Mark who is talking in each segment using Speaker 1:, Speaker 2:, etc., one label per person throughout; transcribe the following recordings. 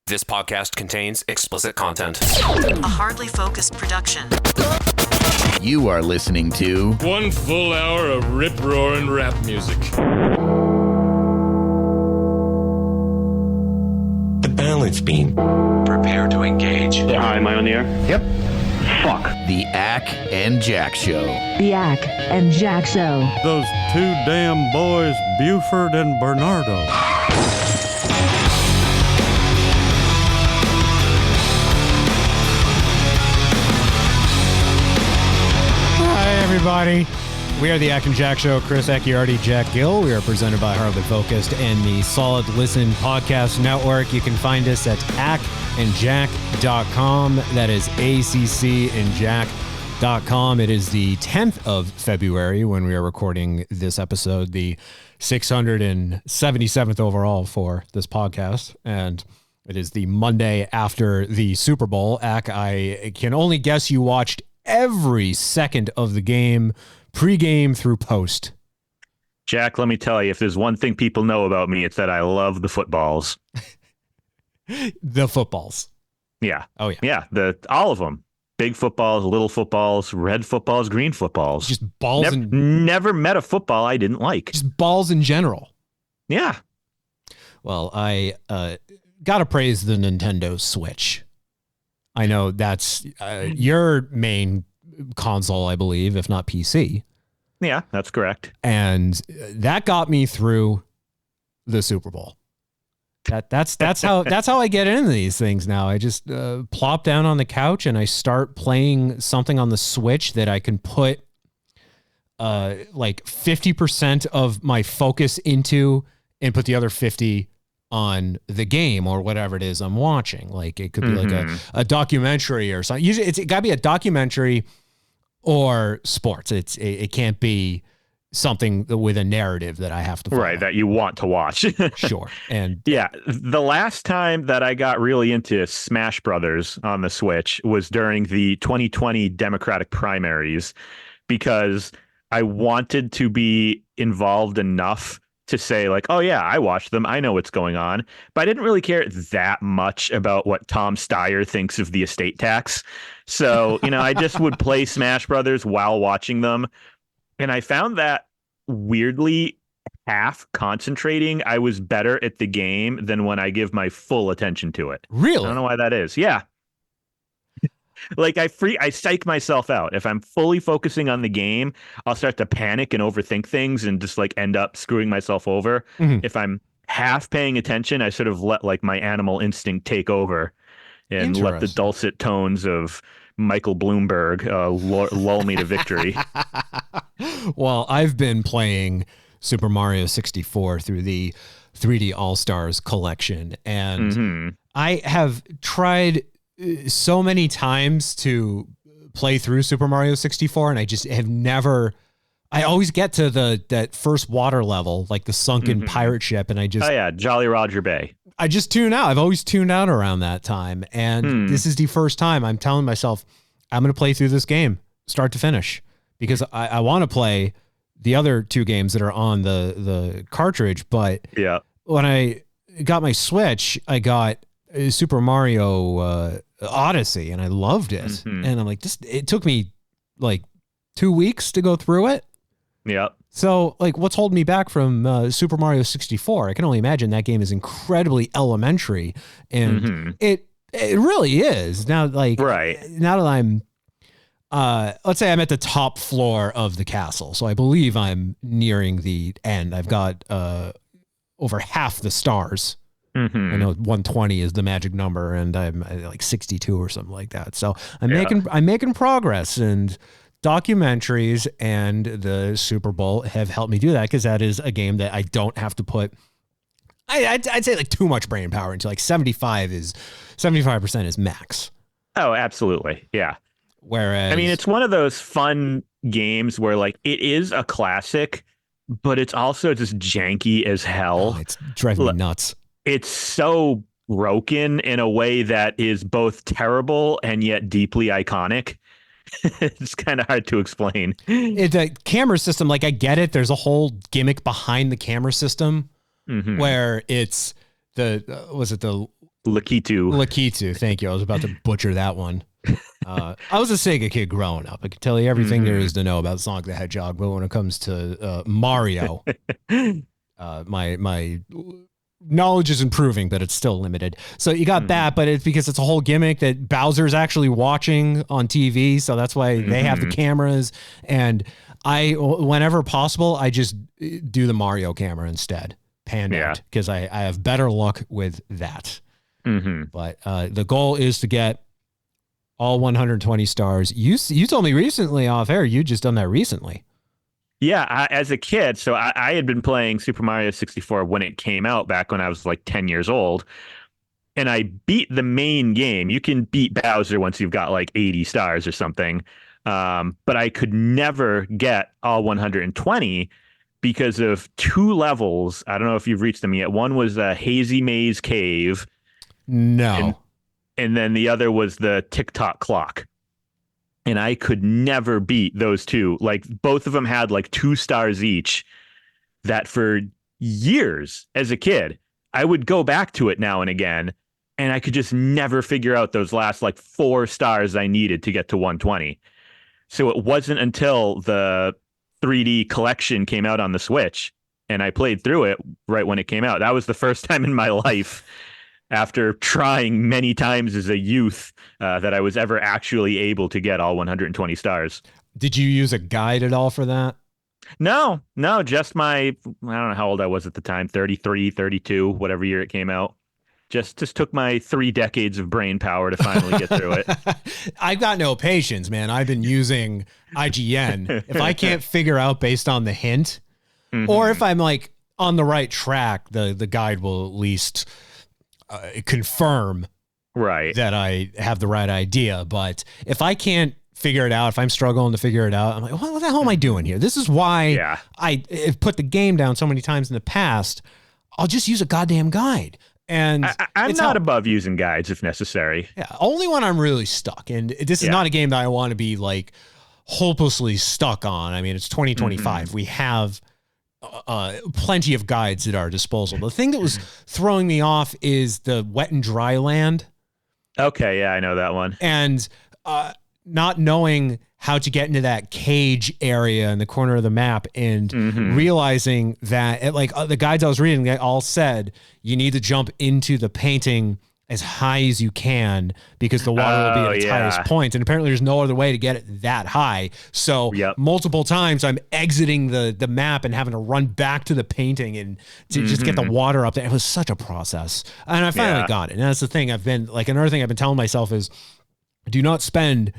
Speaker 1: This podcast contains explicit content.
Speaker 2: A hardly focused production.
Speaker 3: You are listening to
Speaker 4: 1 full hour of rip-roaring rap music.
Speaker 5: The balance beam.
Speaker 6: Prepare to engage.
Speaker 7: Hi, am I on the air?
Speaker 8: Yep.
Speaker 7: Fuck.
Speaker 3: The Acc and Jack Show.
Speaker 9: The Acc and Jack Show.
Speaker 10: Those two damn boys, Buford and Bernardo.
Speaker 8: Hi, everybody. We are the Acc and Jack Show. Chris Acciardi, Jack Gill. We are presented by Hardly Focused and the Solid Listen Podcast Network. You can find us at accandjack.com. That is accandjack.com. It is the 10th of February when we are recording this episode, the 677th overall for this podcast. And it is the Monday after the Super Bowl. Acc, I can only guess you watched every second of the game, pre-game through post.
Speaker 7: Jack, let me tell you, if there's one thing people know about me, it's that I love the footballs.
Speaker 8: The footballs.
Speaker 7: Yeah.
Speaker 8: Oh, yeah.
Speaker 7: Yeah, all of them. Big footballs, little footballs, red footballs, green footballs.
Speaker 8: Just balls.
Speaker 7: Never met a football I didn't like.
Speaker 8: Just balls in general.
Speaker 7: Yeah.
Speaker 8: Well, I got to praise the Nintendo Switch. I know that's your main console, I believe, if not PC.
Speaker 7: Yeah, that's correct.
Speaker 8: And that got me through the Super Bowl. That's how I get into these things now. I just plop down on the couch and I start playing something on the Switch that I can put like 50% of my focus into and put the other 50 on the game or whatever it is I'm watching. Like it could be like a documentary or something. Usually it got to be a documentary or sports. It can't be something with a narrative that I have to follow.
Speaker 7: Right, that you want to watch.
Speaker 8: Sure. And
Speaker 7: yeah, the last time that I got really into Smash Brothers on the Switch was during the 2020 Democratic primaries, because I wanted to be involved enough to say like, oh yeah, I watched them, I know what's going on. But I didn't really care that much about what Tom Steyer thinks of the estate tax. So, I just would play Smash Brothers while watching them. And I found that weirdly half concentrating, I was better at the game than when I give my full attention to it.
Speaker 8: Really?
Speaker 7: I don't know why that is. Yeah. Like I psych myself out. If I'm fully focusing on the game, I'll start to panic and overthink things and just like end up screwing myself over. Mm-hmm. If I'm half paying attention, I sort of let like my animal instinct take over and let the dulcet tones of Michael Bloomberg lull me to victory.
Speaker 8: Well, I've been playing Super Mario 64 through the 3D All-Stars collection, and I have tried so many times to play through Super Mario 64, and I just have never. I always get to that first water level, like the sunken pirate ship, and I just
Speaker 7: Jolly Roger Bay.
Speaker 8: I just tune out. I've always tuned out around that time, and this is the first time I'm telling myself I'm going to play through this game, start to finish, because I want to play the other two games that are on the cartridge. But when I got my Switch, I got Super Mario Odyssey, and I loved it. And I'm like, it took me like 2 weeks to go through it.
Speaker 7: Yep.
Speaker 8: So like, what's holding me back from Super Mario 64? I can only imagine that game is incredibly elementary, and it really is. Now, like, now that I'm, let's say I'm at the top floor of the castle, so I believe I'm nearing the end. I've got over half the stars. I know 120 is the magic number, and I'm like 62 or something like that. So I'm making progress, and documentaries and the Super Bowl have helped me do that, because that is a game that I don't have to put. I'd say like too much brain power into. Like 75% is max.
Speaker 7: Oh, absolutely, yeah.
Speaker 8: Whereas,
Speaker 7: I mean, it's one of those fun games where like it is a classic, but it's also just janky as hell.
Speaker 8: Oh, it's driving me nuts.
Speaker 7: It's so broken in a way that is both terrible and yet deeply iconic. It's kind of hard to explain.
Speaker 8: The camera system, like I get it. There's a whole gimmick behind the camera system where it's the Lakitu. Thank you. I was about to butcher that one. I was a Sega kid growing up. I could tell you everything there is to know about Sonic the Hedgehog, but when it comes to Mario, my knowledge is improving, but it's still limited. So you got that, but it's because it's a whole gimmick that Bowser's actually watching on TV. So that's why they have the cameras. And whenever possible, I just do the Mario camera instead. Panned out, because I have better luck with that. But the goal is to get all 120 stars. You told me recently off air, you just done that recently.
Speaker 7: Yeah, as a kid, so I had been playing Super Mario 64 when it came out back when I was like 10 years old, and I beat the main game. You can beat Bowser once you've got like 80 stars or something, but I could never get all 120 because of two levels. I don't know if you've reached them yet. One was a Hazy Maze Cave.
Speaker 8: No.
Speaker 7: And then the other was the TikTok clock. And I could never beat those two. Like, both of them had like 2 stars each, that for years as a kid, I would go back to it now and again, and I could just never figure out those last like 4 stars I needed to get to 120. So it wasn't until the 3D collection came out on the Switch and I played through it right when it came out. That was the first time in my life, after trying many times as a youth, that I was ever actually able to get all 120 stars.
Speaker 8: Did you use a guide at all for that?
Speaker 7: No, just I don't know how old I was at the time, 33, 32, whatever year it came out. Just took my 3 decades of brain power to finally get through it.
Speaker 8: I've got no patience, man. I've been using IGN. If I can't figure out based on the hint, or if I'm like on the right track, the guide will at least confirm that I have the right idea. But if I can't figure it out, if I'm struggling to figure it out, I'm like, what the hell am I doing here? This is why I have put the game down so many times in the past. I'll just use a goddamn guide. And
Speaker 7: I'm not above using guides if necessary.
Speaker 8: Yeah, only when I'm really stuck. And this is not a game that I want to be like hopelessly stuck on. I mean, it's 2025. We have plenty of guides at our disposal. The thing that was throwing me off is the wet and dry land.
Speaker 7: Okay, yeah, I know that one.
Speaker 8: And not knowing how to get into that cage area in the corner of the map, and realizing that the guides I was reading, they all said you need to jump into the painting as high as you can because the water will be at its highest point. And apparently there's no other way to get it that high. So multiple times I'm exiting the map and having to run back to the painting and to just get the water up there. It was such a process. And I finally got it. And that's the thing another thing I've been telling myself is, do not spend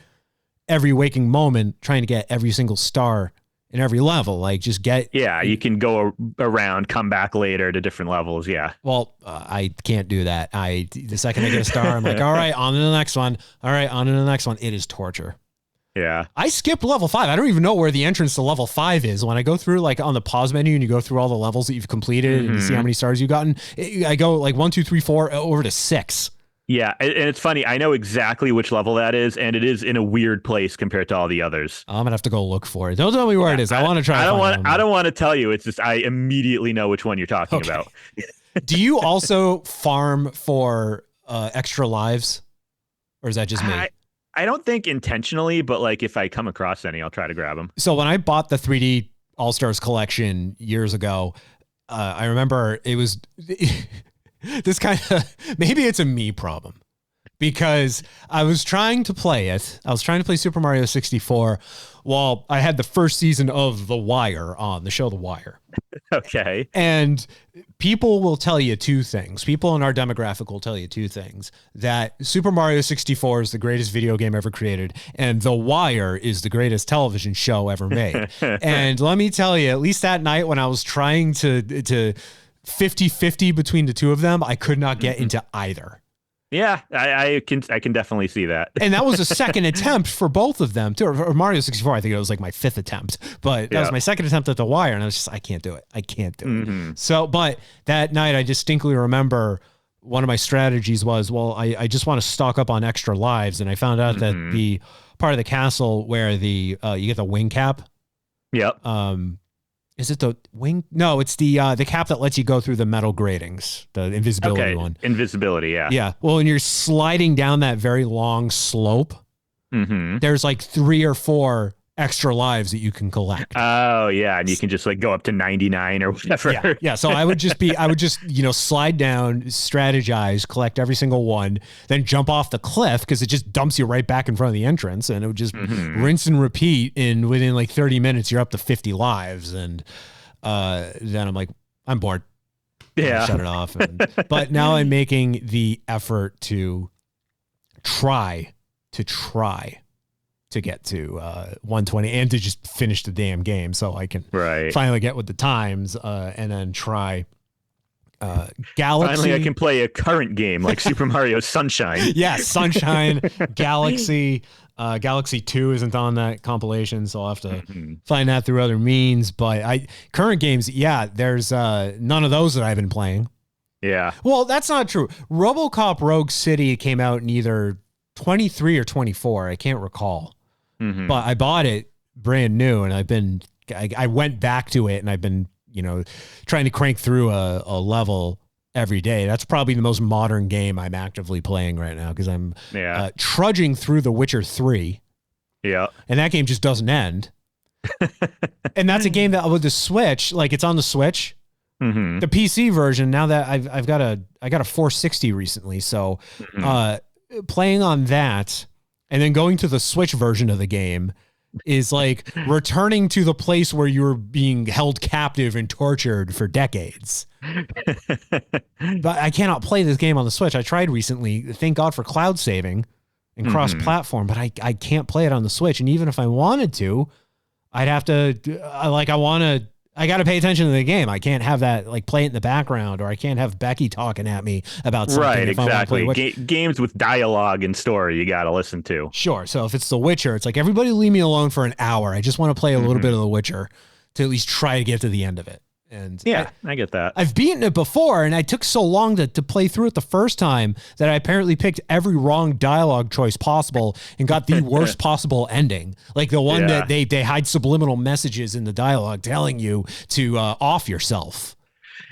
Speaker 8: every waking moment trying to get every single star in every level. Like, just get... Yeah,
Speaker 7: you can go around, come back later to different levels,
Speaker 8: Well, I can't do that. The second I get a star, I'm like, all right, on to the next one. All right, on to the next one. It is torture.
Speaker 7: Yeah.
Speaker 8: I skipped level 5. I don't even know where the entrance to level 5 is. When I go through, like, on the pause menu and you go through all the levels that you've completed and you see how many stars you've gotten, I go, like, 1, 2, 3, 4, over to 6.
Speaker 7: Yeah, and it's funny. I know exactly which level that is, and it is in a weird place compared to all the others.
Speaker 8: I'm gonna have to go look for it. Don't tell me where it is. I want to try.
Speaker 7: I don't want to tell you. It's just I immediately know which one you're talking about.
Speaker 8: Do you also farm for extra lives, or is that just me?
Speaker 7: I don't think intentionally, but like if I come across any, I'll try to grab them.
Speaker 8: So when I bought the 3D All-Stars collection years ago, I remember it was. This kind of, maybe it's a me problem, because I was trying to play it. I was trying to play Super Mario 64 while I had the first season of The Wire on, the show The Wire.
Speaker 7: Okay.
Speaker 8: And people will tell you 2 things. People in our demographic will tell you 2 things: that Super Mario 64 is the greatest video game ever created, and The Wire is the greatest television show ever made. And let me tell you, at least that night when I was trying to 50-50 between the 2 of them, I could not get into either.
Speaker 7: Yeah, I can definitely see that.
Speaker 8: And that was a second attempt for both of them too. Or Mario 64, I think it was like my 5th attempt, but that was my second attempt at The Wire, and I was just, I can't do it. it. So, but that night I distinctly remember one of my strategies was, well, I just want to stock up on extra lives, and I found out that the part of the castle where you get the wing cap.
Speaker 7: Yep.
Speaker 8: Is it the wing? No, it's the cap that lets you go through the metal gratings, the invisibility one.
Speaker 7: Invisibility, yeah.
Speaker 8: Yeah. Well, when you're sliding down that very long slope, there's like 3 or 4 extra lives that you can collect.
Speaker 7: Oh yeah, and you can just like go up to 99 or whatever.
Speaker 8: Yeah. So I would just slide down, strategize, collect every single one, then jump off the cliff because it just dumps you right back in front of the entrance, and it would just rinse and repeat. And within like 30 minutes, you're up to 50 lives, and then I'm like, I'm bored.
Speaker 7: Yeah,
Speaker 8: shut it off. But now I'm making the effort to try to get to 120 and to just finish the damn game so I can finally get with the times and then try Galaxy.
Speaker 7: Finally, I can play a current game like Super Mario Sunshine.
Speaker 8: Yeah, Sunshine, Galaxy. Galaxy 2 isn't on that compilation, so I'll have to find that through other means. But current games, there's none of those that I've been playing.
Speaker 7: Yeah.
Speaker 8: Well, that's not true. RoboCop Rogue City came out in either 23 or 24. I can't recall. But I bought it brand new, and I went back to it, and I've been, trying to crank through a level every day. That's probably the most modern game I'm actively playing right now because I'm trudging through The Witcher 3.
Speaker 7: Yeah.
Speaker 8: And that game just doesn't end. And that's a game that with the Switch, like it's on the Switch. The PC version, now that I got a 460 recently, so playing on that and then going to the Switch version of the game is like returning to the place where you were being held captive and tortured for decades. But I cannot play this game on the Switch. I tried recently, thank God for cloud saving and cross-platform, but I can't play it on the Switch. And even if I wanted to, I'd have to, I got to pay attention to the game. I can't have that like play it in the background, or I can't have Becky talking at me about something.
Speaker 7: Right, exactly. Games with dialogue and story you got to listen to.
Speaker 8: Sure. So if it's The Witcher, it's like everybody leave me alone for an hour. I just want to play a little bit of The Witcher to at least try to get to the end of it. And
Speaker 7: yeah, I get that.
Speaker 8: I've beaten it before, and I took so long to play through it the first time that I apparently picked every wrong dialogue choice possible and got the worst possible ending. Like the one that they hide subliminal messages in the dialogue telling you to off yourself.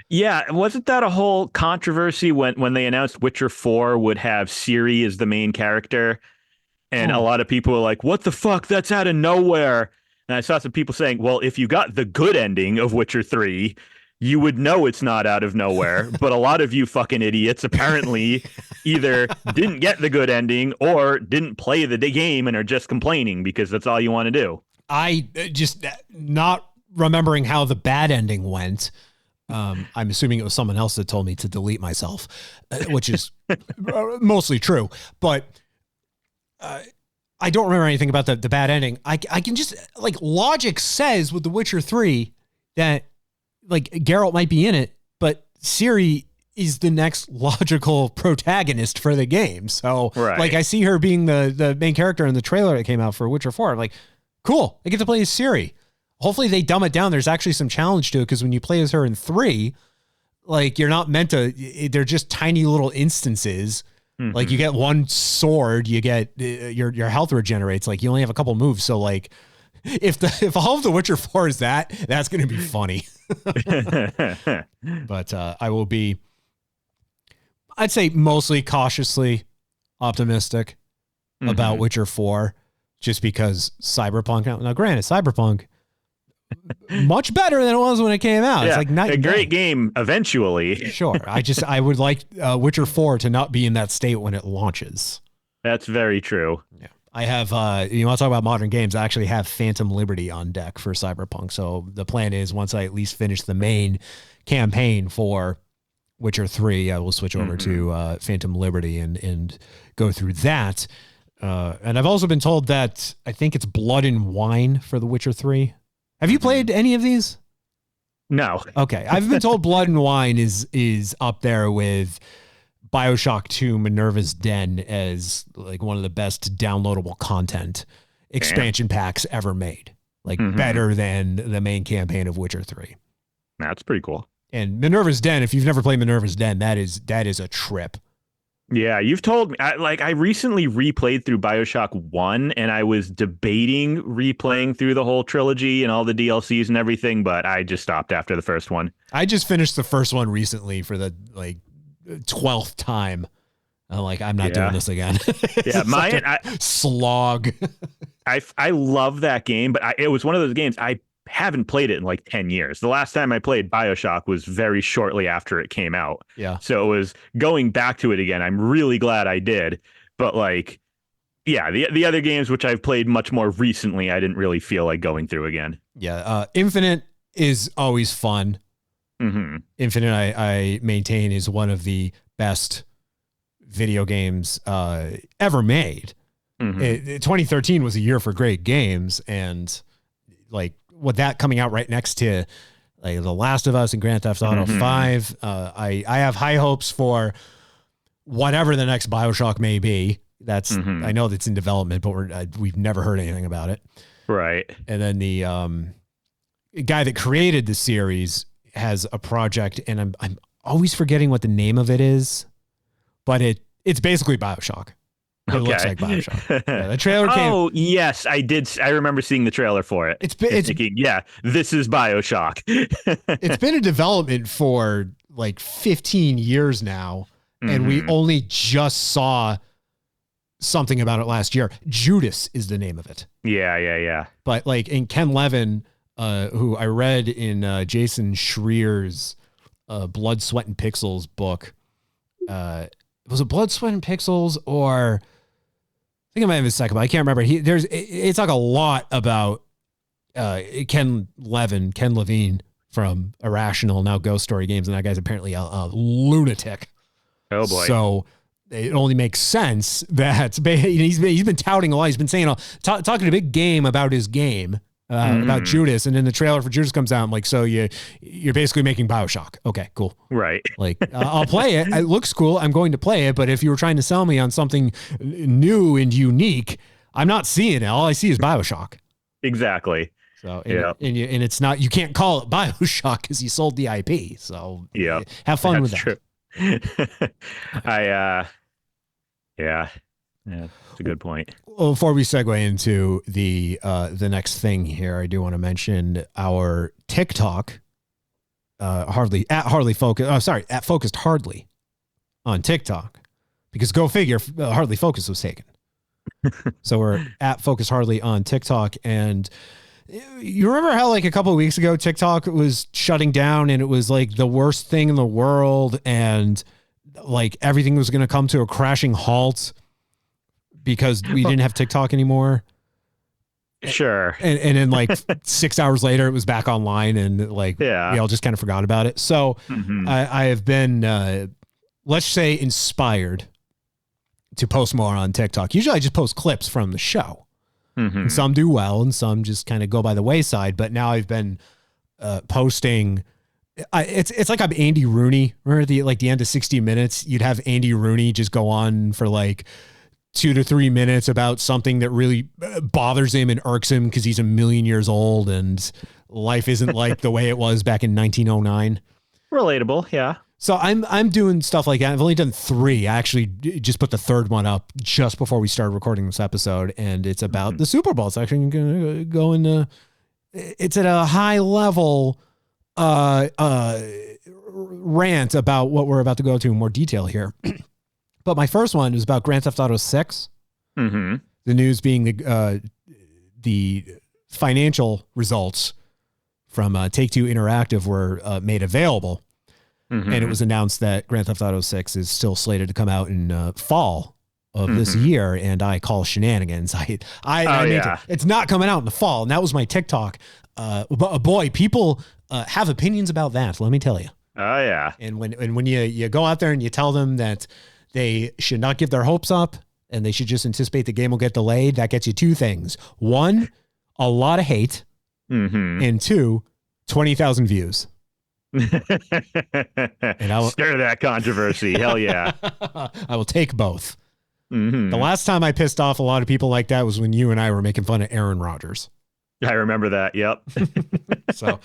Speaker 7: Yeah, wasn't that a whole controversy when they announced Witcher 4 would have Ciri as the main character? And a lot of people were like, what the fuck? That's out of nowhere. And I saw some people saying, well, if you got the good ending of Witcher 3, you would know it's not out of nowhere. But a lot of you fucking idiots apparently either didn't get the good ending or didn't play the game and are just complaining because that's all you want to do.
Speaker 8: I just not remembering how the bad ending went. I'm assuming it was someone else that told me to delete myself, which is mostly true. But I don't remember anything about the bad ending. I can just, like, logic says with The Witcher 3 that, like, Geralt might be in it, but Ciri is the next logical protagonist for the game. So, like, I see her being the main character in the trailer that came out for Witcher 4. I'm like, cool, I get to play as Ciri. Hopefully they dumb it down. There's actually some challenge to it, because when you play as her in 3, like, you're not meant to, they're just tiny little instances. Like, you get one sword, you get your health regenerates. Like, you only have a couple moves. So, like, if all of The Witcher 4 is that's going to be funny. But I will be, I'd say, mostly cautiously optimistic about Witcher 4, just because Cyberpunk. Now, granted, Cyberpunk much better than it was when it came out.
Speaker 7: Yeah,
Speaker 8: it's like
Speaker 7: a great game eventually.
Speaker 8: Sure. I would like Witcher 4 to not be in that state when it launches.
Speaker 7: That's very true.
Speaker 8: Yeah. I have, you want to talk about modern games? I actually have Phantom Liberty on deck for Cyberpunk. So the plan is, once I at least finish the main campaign for Witcher 3, I will switch over to Phantom Liberty and go through that. And I've also been told that I think it's Blood and Wine for The Witcher 3. Have you played any of these?
Speaker 7: No.
Speaker 8: Okay. I've been told Blood and Wine is up there with BioShock 2 Minerva's Den as, like, one of the best downloadable content expansion packs ever made. Like, better than the main campaign of Witcher 3.
Speaker 7: That's pretty cool.
Speaker 8: And Minerva's Den, if you've never played Minerva's Den, that is a trip.
Speaker 7: Yeah, you've told me. I recently replayed through BioShock 1, and I was debating replaying through the whole trilogy and all the DLCs and everything, but I just stopped after the first one.
Speaker 8: I just finished the first one recently for the 12th time. I'm not doing this again.
Speaker 7: Yeah,
Speaker 8: slog.
Speaker 7: I love that game, but it was one of those games I haven't played it in like 10 years. The last time I played BioShock was very shortly after it came out.
Speaker 8: Yeah.
Speaker 7: So it was going back to it again. I'm really glad I did. But the other games which I've played much more recently, I didn't really feel like going through again.
Speaker 8: Yeah. Infinite is always fun.
Speaker 7: Mm-hmm.
Speaker 8: Infinite, I maintain, is one of the best video games ever made.
Speaker 7: Mm-hmm.
Speaker 8: 2013 was a year for great games, and with that coming out right next to The Last of Us and Grand Theft Auto 5, I have high hopes for whatever the next BioShock may be. That's I know that's in development, but we've never heard anything about it.
Speaker 7: Right.
Speaker 8: And then the guy that created the series has a project, and I'm always forgetting what the name of it is, but it's basically BioShock. It looks like BioShock. Yeah, the trailer came.
Speaker 7: Oh, yes, I did. I remember seeing the trailer for it. It's thinking, yeah, this is BioShock.
Speaker 8: It's been in development for 15 years now, and we only just saw something about it last year. Judas is the name of it.
Speaker 7: Yeah.
Speaker 8: But in Ken Levin, who I read in Jason Schreier's Blood, Sweat, and Pixels book. Was it Blood, Sweat, and Pixels, or I think I might have a second, but I can't remember. It's a lot about Ken Levine from Irrational, now Ghost Story Games, and that guy's apparently a lunatic.
Speaker 7: Oh boy!
Speaker 8: So it only makes sense that he's been touting a lot. He's been saying talking a big game about his game. About Judas, and then the trailer for Judas comes out. I'm like, so you're basically making BioShock. Okay, cool.
Speaker 7: Right.
Speaker 8: I'll play it. It looks cool. I'm going to play it. But if you were trying to sell me on something new and unique, I'm not seeing it. All I see is BioShock.
Speaker 7: Exactly.
Speaker 8: So and it's not. You can't call it BioShock because you sold the IP. So have fun with that.
Speaker 7: True. Yeah, it's a good point.
Speaker 8: Well, before we segue into the next thing here, I do want to mention our TikTok, at Focused Hardly on TikTok, because go figure, Hardly Focused was taken. So we're at Focused Hardly on TikTok, and you remember how a couple of weeks ago TikTok was shutting down, and it was the worst thing in the world, and everything was going to come to a crashing halt because we didn't have TikTok anymore.
Speaker 7: Sure.
Speaker 8: And then 6 hours later, it was back online, and we all just kind of forgot about it. So I have been, let's say, inspired to post more on TikTok. Usually I just post clips from the show. And some do well, and some just kind of go by the wayside. But now I've been posting. It's like I'm Andy Rooney. Remember the end of 60 Minutes? You'd have Andy Rooney just go on for 2 to 3 minutes about something that really bothers him and irks him because he's a million years old and life isn't like the way it was back in 1909.
Speaker 7: Relatable, yeah.
Speaker 8: So I'm doing stuff like that. I've only done 3. I actually just put the 3rd one up just before we started recording this episode, and it's about the Super Bowl. It's actually going to go into. It's at a high level rant about what we're about to go to in more detail here. But my first one is about Grand Theft Auto 6. The news being the financial results from Take-Two Interactive were made available. And it was announced that Grand Theft Auto 6 is still slated to come out in fall of this year. And I call shenanigans. It's not coming out in the fall. And that was my TikTok. Boy, people have opinions about that. Let me tell you.
Speaker 7: Oh, yeah.
Speaker 8: And when you go out there and you tell them that they should not give their hopes up and they should just anticipate the game will get delayed, that gets you 2 things. 1, a lot of hate. And 2, 20,000 views.
Speaker 7: And stir that controversy. Hell yeah.
Speaker 8: I will take both. The last time I pissed off a lot of people like that was when you and I were making fun of Aaron Rodgers.
Speaker 7: I remember that. Yep.
Speaker 8: So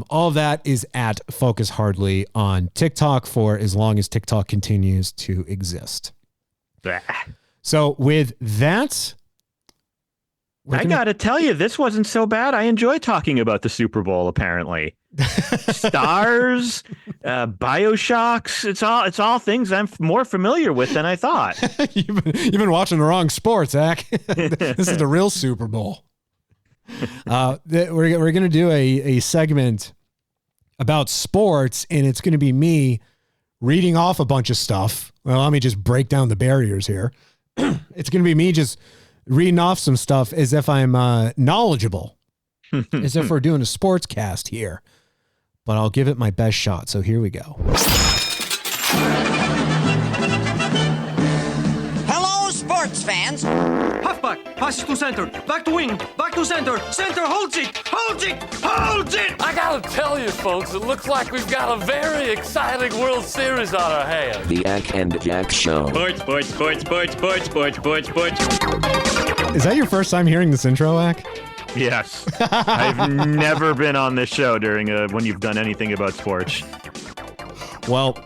Speaker 8: all of that is at Focus Hardly on TikTok for as long as TikTok continues to exist. So with that,
Speaker 7: I got to tell you, this wasn't so bad. I enjoy talking about the Super Bowl, apparently. Stars, Bioshocks, it's all things I'm more familiar with than I thought.
Speaker 8: You've been watching the wrong sports, Acc. This is the real Super Bowl. We're going to do a segment about sports, and it's going to be me reading off a bunch of stuff. Well, let me just break down the barriers here. It's going to be me just reading off some stuff as if I'm knowledgeable, as if we're doing a sports cast here. But I'll give it my best shot. So here we go.
Speaker 11: Hello, sports fans.
Speaker 12: Halfback, passes to center, back to wing, back to center, center holds it, holds it, holds it!
Speaker 13: I gotta tell you, folks, it looks like we've got a very exciting World Series on our hands.
Speaker 5: The Acc and Jack Show.
Speaker 4: Sports, sports, sports, sports, sports, sports, sports, sports.
Speaker 8: Is that your first time hearing this intro, Acc?
Speaker 7: Yes. I've never been on this show during when you've done anything about sports.
Speaker 8: Well,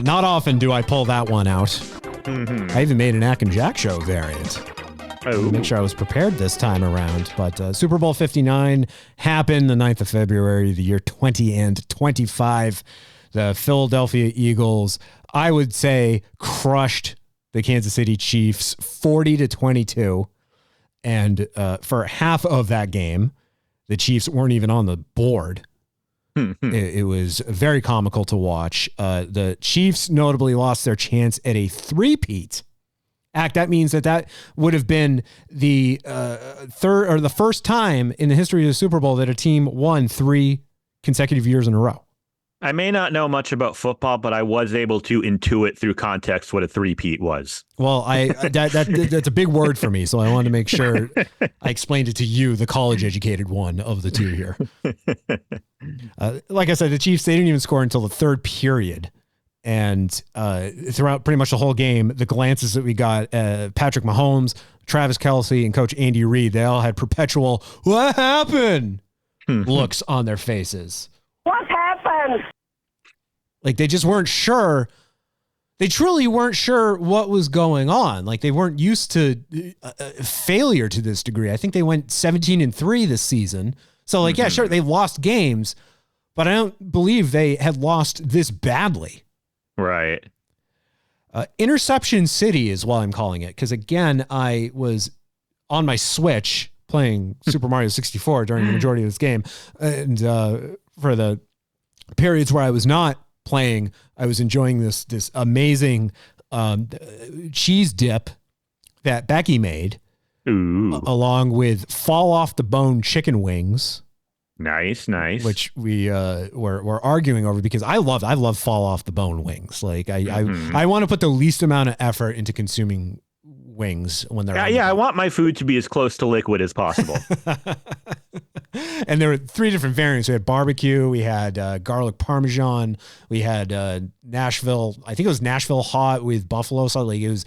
Speaker 8: not often do I pull that one out. Mm-hmm. I even made an Acc and Jack Show variant.
Speaker 7: Oh.
Speaker 8: Make sure I was prepared this time around. But Super Bowl 59 happened the 9th of February, the year 2025. The Philadelphia Eagles, I would say, crushed the Kansas City Chiefs 40-22. And for half of that game, the Chiefs weren't even on the board. It was very comical to watch. The Chiefs notably lost their chance at a three-peat. Acc, that means that would have been the third or the first time in the history of the Super Bowl that a team won 3 consecutive years in a row.
Speaker 7: I may not know much about football, but I was able to intuit through context what a three-peat was.
Speaker 8: Well, that's a big word for me, so I wanted to make sure I explained it to you, the college-educated one of the two here. Like I said, the Chiefs, they didn't even score until the third period. And throughout pretty much the whole game, the glances that we got, Patrick Mahomes, Travis Kelce, and Coach Andy Reid, they all had perpetual, "What happened?" looks on their faces.
Speaker 14: What happened?
Speaker 8: Like they just weren't sure. They truly weren't sure what was going on. Like they weren't used to failure to this degree. I think they went 17-3 this season. So like, yeah, sure, they've lost games, but I don't believe they had lost this badly.
Speaker 7: Right.
Speaker 8: Interception City is what I'm calling it. Because again, I was on my Switch playing Super Mario 64 during the majority of this game. And for the periods where I was not playing, I was enjoying this amazing cheese dip that Becky made.
Speaker 7: Ooh.
Speaker 8: Along with fall off the bone chicken wings.
Speaker 7: Nice.
Speaker 8: Which we were arguing over because I love fall off the bone wings. Like I want to put the least amount of effort into consuming wings when they're
Speaker 7: I want my food to be as close to liquid as possible.
Speaker 8: And there were 3 different variants. We had barbecue, we had garlic parmesan, we had Nashville. I think it was Nashville hot with buffalo sauce. Like it was.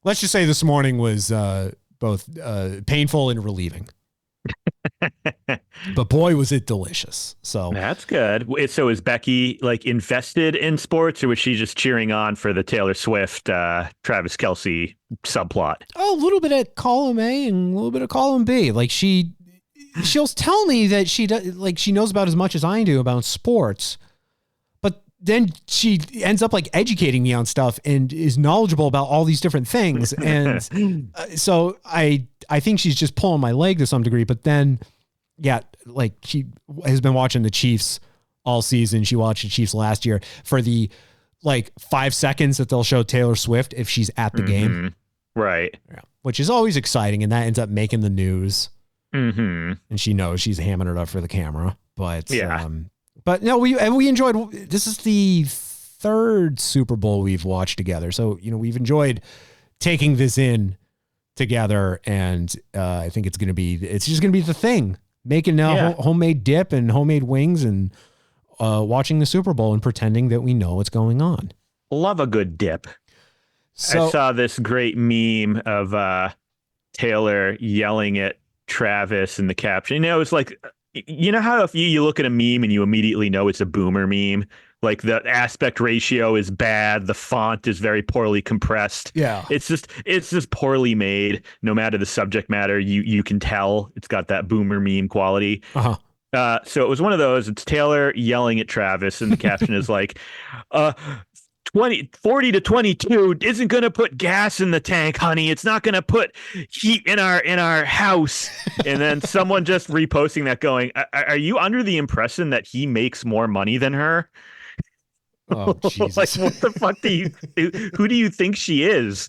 Speaker 8: Let's just say this morning was both painful and relieving. But boy, was it delicious. So
Speaker 7: that's good. So is Becky like invested in sports, or was she just cheering on for the Taylor Swift, Travis Kelce subplot?
Speaker 8: Oh, a little bit of column A and a little bit of column B. Like she'll tell me that she knows about as much as I do about sports. Then she ends up like educating me on stuff and is knowledgeable about all these different things. And so I think she's just pulling my leg to some degree, but then, yeah, like she has been watching the Chiefs all season. She watched the Chiefs last year for the like 5 seconds that they'll show Taylor Swift if she's at the game.
Speaker 7: Right.
Speaker 8: Yeah. Which is always exciting. And that ends up making the news. And she knows she's hamming it up for the camera, but yeah. But no, we enjoyed. This is the 3rd Super Bowl we've watched together, so we've enjoyed taking this in together, and I think it's just gonna be the thing, making homemade dip and homemade wings, and watching the Super Bowl and pretending that we know what's going on.
Speaker 7: Love a good dip. So, I saw this great meme of Taylor yelling at Travis in the caption. It's like, how if you look at a meme and you immediately know it's a boomer meme, like the aspect ratio is bad, the font is very poorly compressed.
Speaker 8: Yeah.
Speaker 7: It's just poorly made. No matter the subject matter, you can tell it's got that boomer meme quality. So it was one of those. It's Taylor yelling at Travis, and the caption is like, 40 to 22 isn't going to put gas in the tank, honey. It's not going to put heat in our house. And then someone just reposting that going, are you under the impression that he makes more money than her?
Speaker 8: Oh, Jesus.
Speaker 7: Like, what the fuck who do you think she is?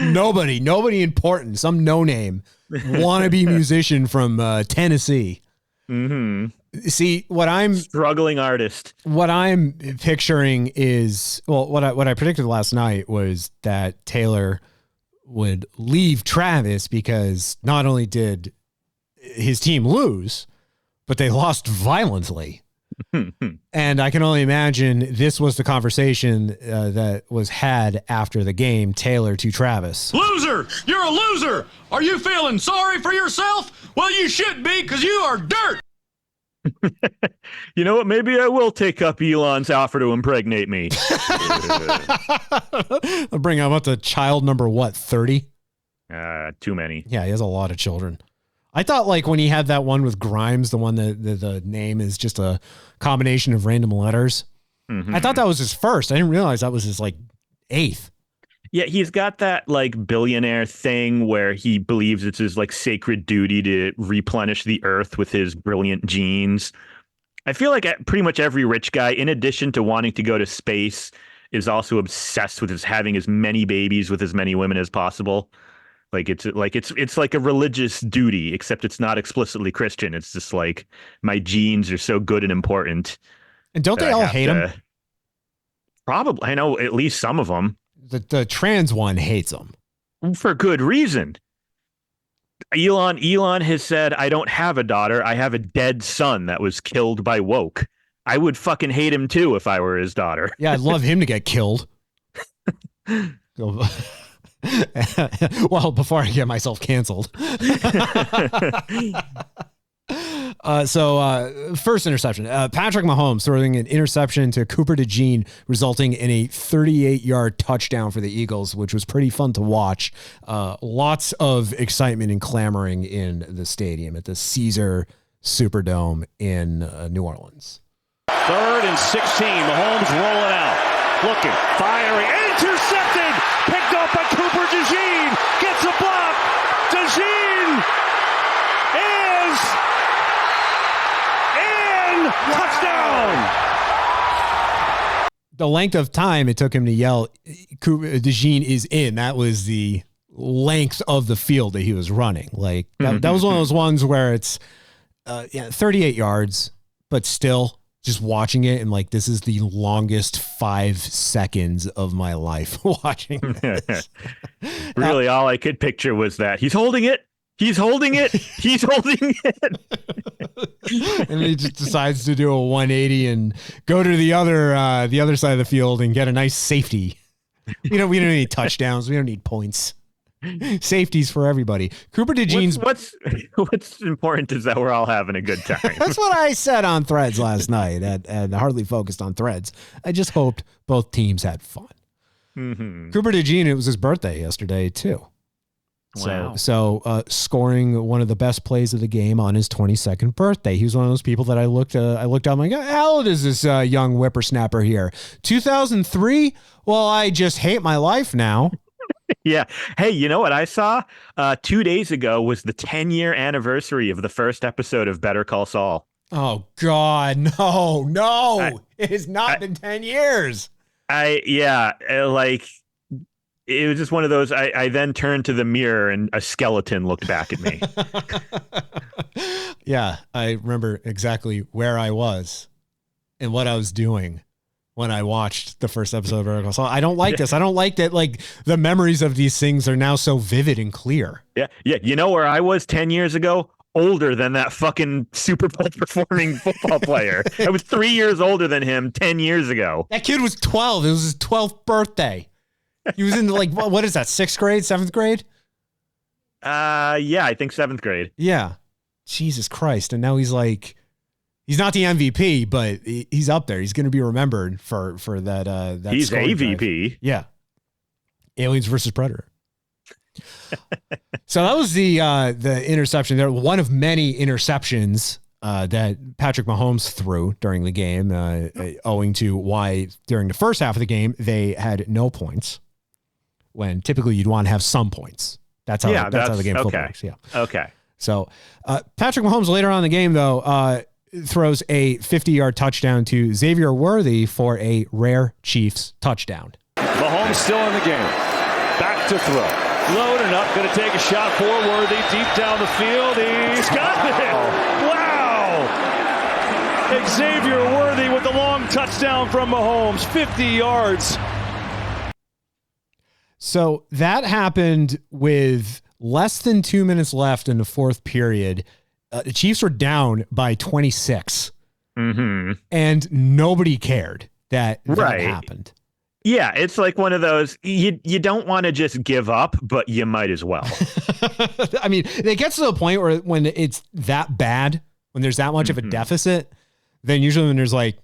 Speaker 8: Nobody important. Some no-name wannabe musician from Tennessee.
Speaker 7: Mm-hmm.
Speaker 8: See, what I'm
Speaker 7: struggling artist.
Speaker 8: What I'm picturing is, well, what I predicted last night was that Taylor would leave Travis because not only did his team lose, but they lost violently. And I can only imagine this was the conversation that was had after the game, Taylor to Travis.
Speaker 12: Loser! You're a loser! Are you feeling sorry for yourself? Well, you should be, because you are dirt!
Speaker 7: You know what? Maybe I will take up Elon's offer to impregnate me.
Speaker 8: I'll bring him up to child number, 30?
Speaker 7: Too many.
Speaker 8: Yeah, he has a lot of children. I thought like when he had that one with Grimes, the one that the name is just a combination of random letters. Mm-hmm. I thought that was his first. I didn't realize that was his like 8th.
Speaker 7: Yeah, he's got that like billionaire thing where he believes it's his like sacred duty to replenish the earth with his brilliant genes. I feel like pretty much every rich guy, in addition to wanting to go to space, is also obsessed with having as many babies with as many women as possible. It's like a religious duty, except it's not explicitly Christian. It's just like my genes are so good and important.
Speaker 8: And don't they all hate him?
Speaker 7: Probably. I know at least some of them.
Speaker 8: The trans one hates him.
Speaker 7: For good reason. Elon has said, I don't have a daughter. I have a dead son that was killed by woke. I would fucking hate him too if I were his daughter.
Speaker 8: Yeah, I'd love him to get killed. Well, before I get myself canceled. First interception. Patrick Mahomes throwing an interception to Cooper DeJean, resulting in a 38-yard touchdown for the Eagles, which was pretty fun to watch. Lots of excitement and clamoring in the stadium at the Caesar Superdome in New Orleans.
Speaker 14: 3rd and 16. Mahomes rolling out. Looking. Firing. Intercepted. Picked up by Cooper DeJean. Gets a block. DeJean is in. Touchdown.
Speaker 8: The length of time it took him to yell, DeJean is in. That was the length of the field that he was running. Like that was one of those ones where it's 38 yards, but still just watching it and like, this is the longest 5 seconds of my life watching this.
Speaker 7: Really, all I could picture was that he's holding it. He's holding it. He's holding it.
Speaker 8: And he just decides to do a 180 and go to the other side of the field and get a nice safety. We don't need touchdowns. We don't need points. Safeties for everybody. Cooper DeJean's
Speaker 7: what's important is that we're all having a good time.
Speaker 8: That's what I said on Threads last night at Hardly Focused on Threads. I just hoped both teams had fun.
Speaker 7: Mm-hmm.
Speaker 8: Cooper DeJean, it was his birthday yesterday too.
Speaker 7: Wow.
Speaker 8: So scoring one of the best plays of the game on his 22nd birthday. He was one of those people that I looked up and like, how old is this young whippersnapper here? 2003? Well, I just hate my life now.
Speaker 7: Yeah. Hey, you know what I saw? 2 days ago was the 10-year anniversary of the first episode of Better Call Saul.
Speaker 8: Oh, God. No. It has not been 10 years.
Speaker 7: It was just one of those, I then turned to the mirror and a skeleton looked back at me.
Speaker 8: Yeah, I remember exactly where I was and what I was doing when I watched the first episode of Better Call Saul. I don't like this. I don't like that, like, the memories of these things are now so vivid and clear.
Speaker 7: Yeah. You know where I was 10 years ago? Older than that fucking Super Bowl performing football player. I was 3 years older than him 10 years ago.
Speaker 8: That kid was 12. It was his 12th birthday. He was in like, what is that? 6th grade, 7th grade?
Speaker 7: Yeah, I think 7th grade.
Speaker 8: Yeah. Jesus Christ. And now he's like, he's not the MVP, but he's up there. He's going to be remembered for that.
Speaker 7: He's AVP.
Speaker 8: Drive. Yeah. Aliens versus Predator. So that was the interception there. One of many interceptions that Patrick Mahomes threw during the game, owing to why during the first half of the game they had no points, when typically you'd want to have some points. That's how the game football works. Yeah.
Speaker 7: Okay.
Speaker 8: So Patrick Mahomes later on in the game, though, throws a 50-yard touchdown to Xavier Worthy for a rare Chiefs touchdown.
Speaker 14: Mahomes still in the game. Back to throw. Loading up, going to take a shot for Worthy deep down the field. He's got it. Wow. Xavier Worthy with the long touchdown from Mahomes, 50 yards.
Speaker 8: So that happened with less than 2 minutes left in the fourth period. The Chiefs were down by 26.
Speaker 7: Mm-hmm.
Speaker 8: And nobody cared that happened.
Speaker 7: Yeah, it's like one of those, you don't want to just give up, but you might as well.
Speaker 8: I mean, it gets to the point where when it's that bad, when there's that much of a deficit, then usually when there's like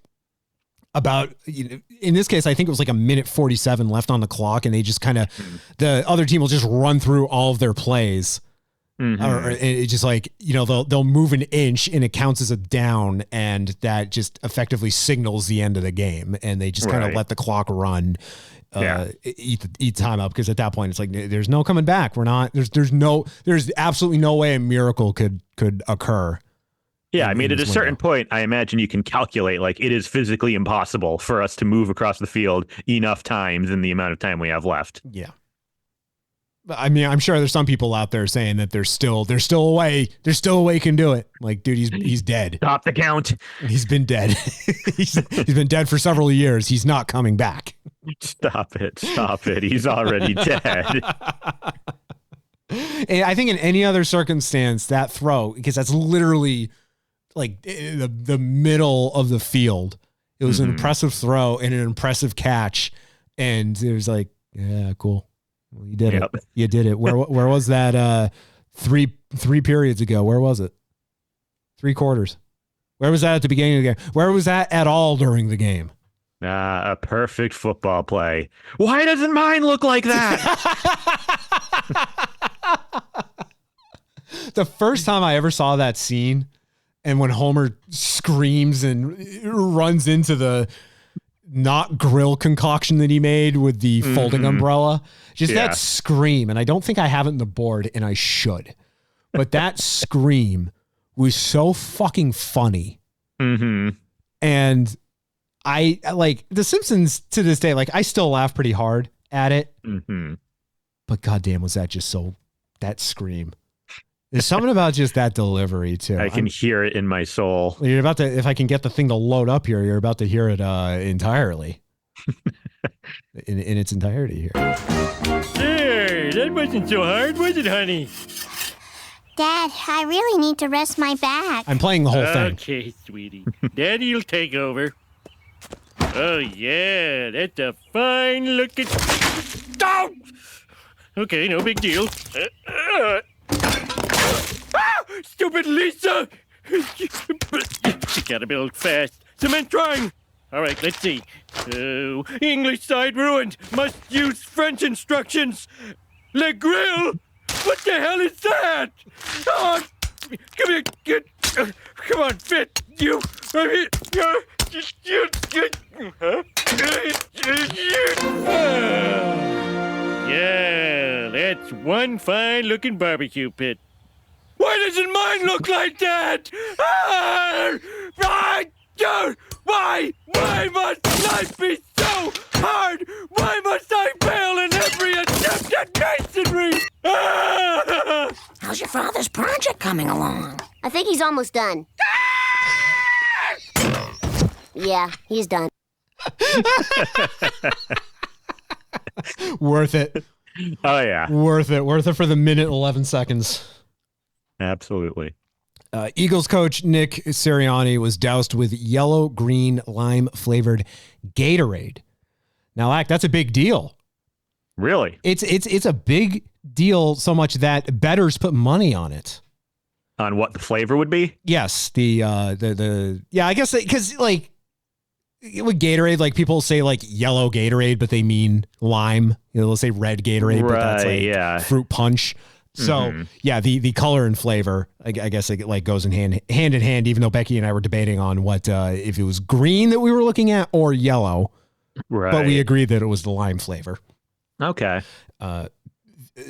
Speaker 8: about, in this case, I think it was like a minute 47 left on the clock, and they just kind of, the other team will just run through all of their plays. Or it's just like, they'll move an inch and it counts as a down, and that just effectively signals the end of the game, and they just kind of let the clock run, eat time up, because at that point it's like there's no coming back. We're not there's absolutely no way a miracle could occur.
Speaker 7: Yeah, I mean, at a certain point, I imagine you can calculate, like, it is physically impossible for us to move across the field enough times in the amount of time we have left.
Speaker 8: Yeah. I mean, I'm sure there's some people out there saying that there's still a way you can do it. Like, dude, he's dead.
Speaker 7: Stop the count.
Speaker 8: He's been dead. he's been dead for several years. He's not coming back.
Speaker 7: Stop it. He's already dead.
Speaker 8: And I think in any other circumstance, that throw, because that's literally like the middle of the field. It was an impressive throw and an impressive catch. And it was like, yeah, cool. Well, you did it. You did it. Where was that? Three periods ago. Where was it? 3 quarters. Where was that at the beginning of the game? Where was that at all during the game?
Speaker 7: A perfect football play. Why doesn't mine look like that?
Speaker 8: The first time I ever saw that scene, and when Homer screams and runs into the not grill concoction that he made with the folding umbrella, just that scream. And I don't think I have it in the board, and I should, but that scream was so fucking funny. And I like The Simpsons to this day. Like, I still laugh pretty hard at it, but goddamn, was that just that scream. There's something about just that delivery too.
Speaker 7: I can hear it in my soul.
Speaker 8: You're about to, if I can get the thing to load up here, you're about to hear it entirely. in its entirety here.
Speaker 4: There, that wasn't so hard, was it, honey?
Speaker 15: Dad, I really need to rest my back.
Speaker 8: I'm playing the whole thing.
Speaker 4: Okay, sweetie. Daddy'll take over. Oh, yeah, that's a fine looking... Oh! Okay, no big deal. Stupid Lisa! She gotta build fast. Cement drawing! All right, let's see. English side ruined. Must use French instructions. Le grill? What the hell is that? Oh, come here. Come on, fit. You. Yeah, that's one fine-looking barbecue pit. Why doesn't mine look like that? Why? Why must life be so hard? Why must I fail in every attempt at masonry?
Speaker 15: How's your father's project coming along? I think he's almost done. Yeah, he's done.
Speaker 8: Worth it.
Speaker 7: Oh, yeah.
Speaker 8: Worth it for the minute 11 seconds.
Speaker 7: Absolutely.
Speaker 8: Eagles coach Nick Sirianni was doused with yellow, green, lime flavored Gatorade. Now, Acc, that's a big deal.
Speaker 7: Really?
Speaker 8: It's a big deal so much that bettors put money on it.
Speaker 7: On what the flavor would be?
Speaker 8: Yes, I guess because like with Gatorade, like people say like yellow Gatorade, but they mean lime. They'll say red Gatorade, but that's like fruit punch. So the color and flavor, I guess it like goes in hand in hand. Even though Becky and I were debating on what if it was green that we were looking at or yellow, right? But we agreed that it was the lime flavor.
Speaker 7: Okay.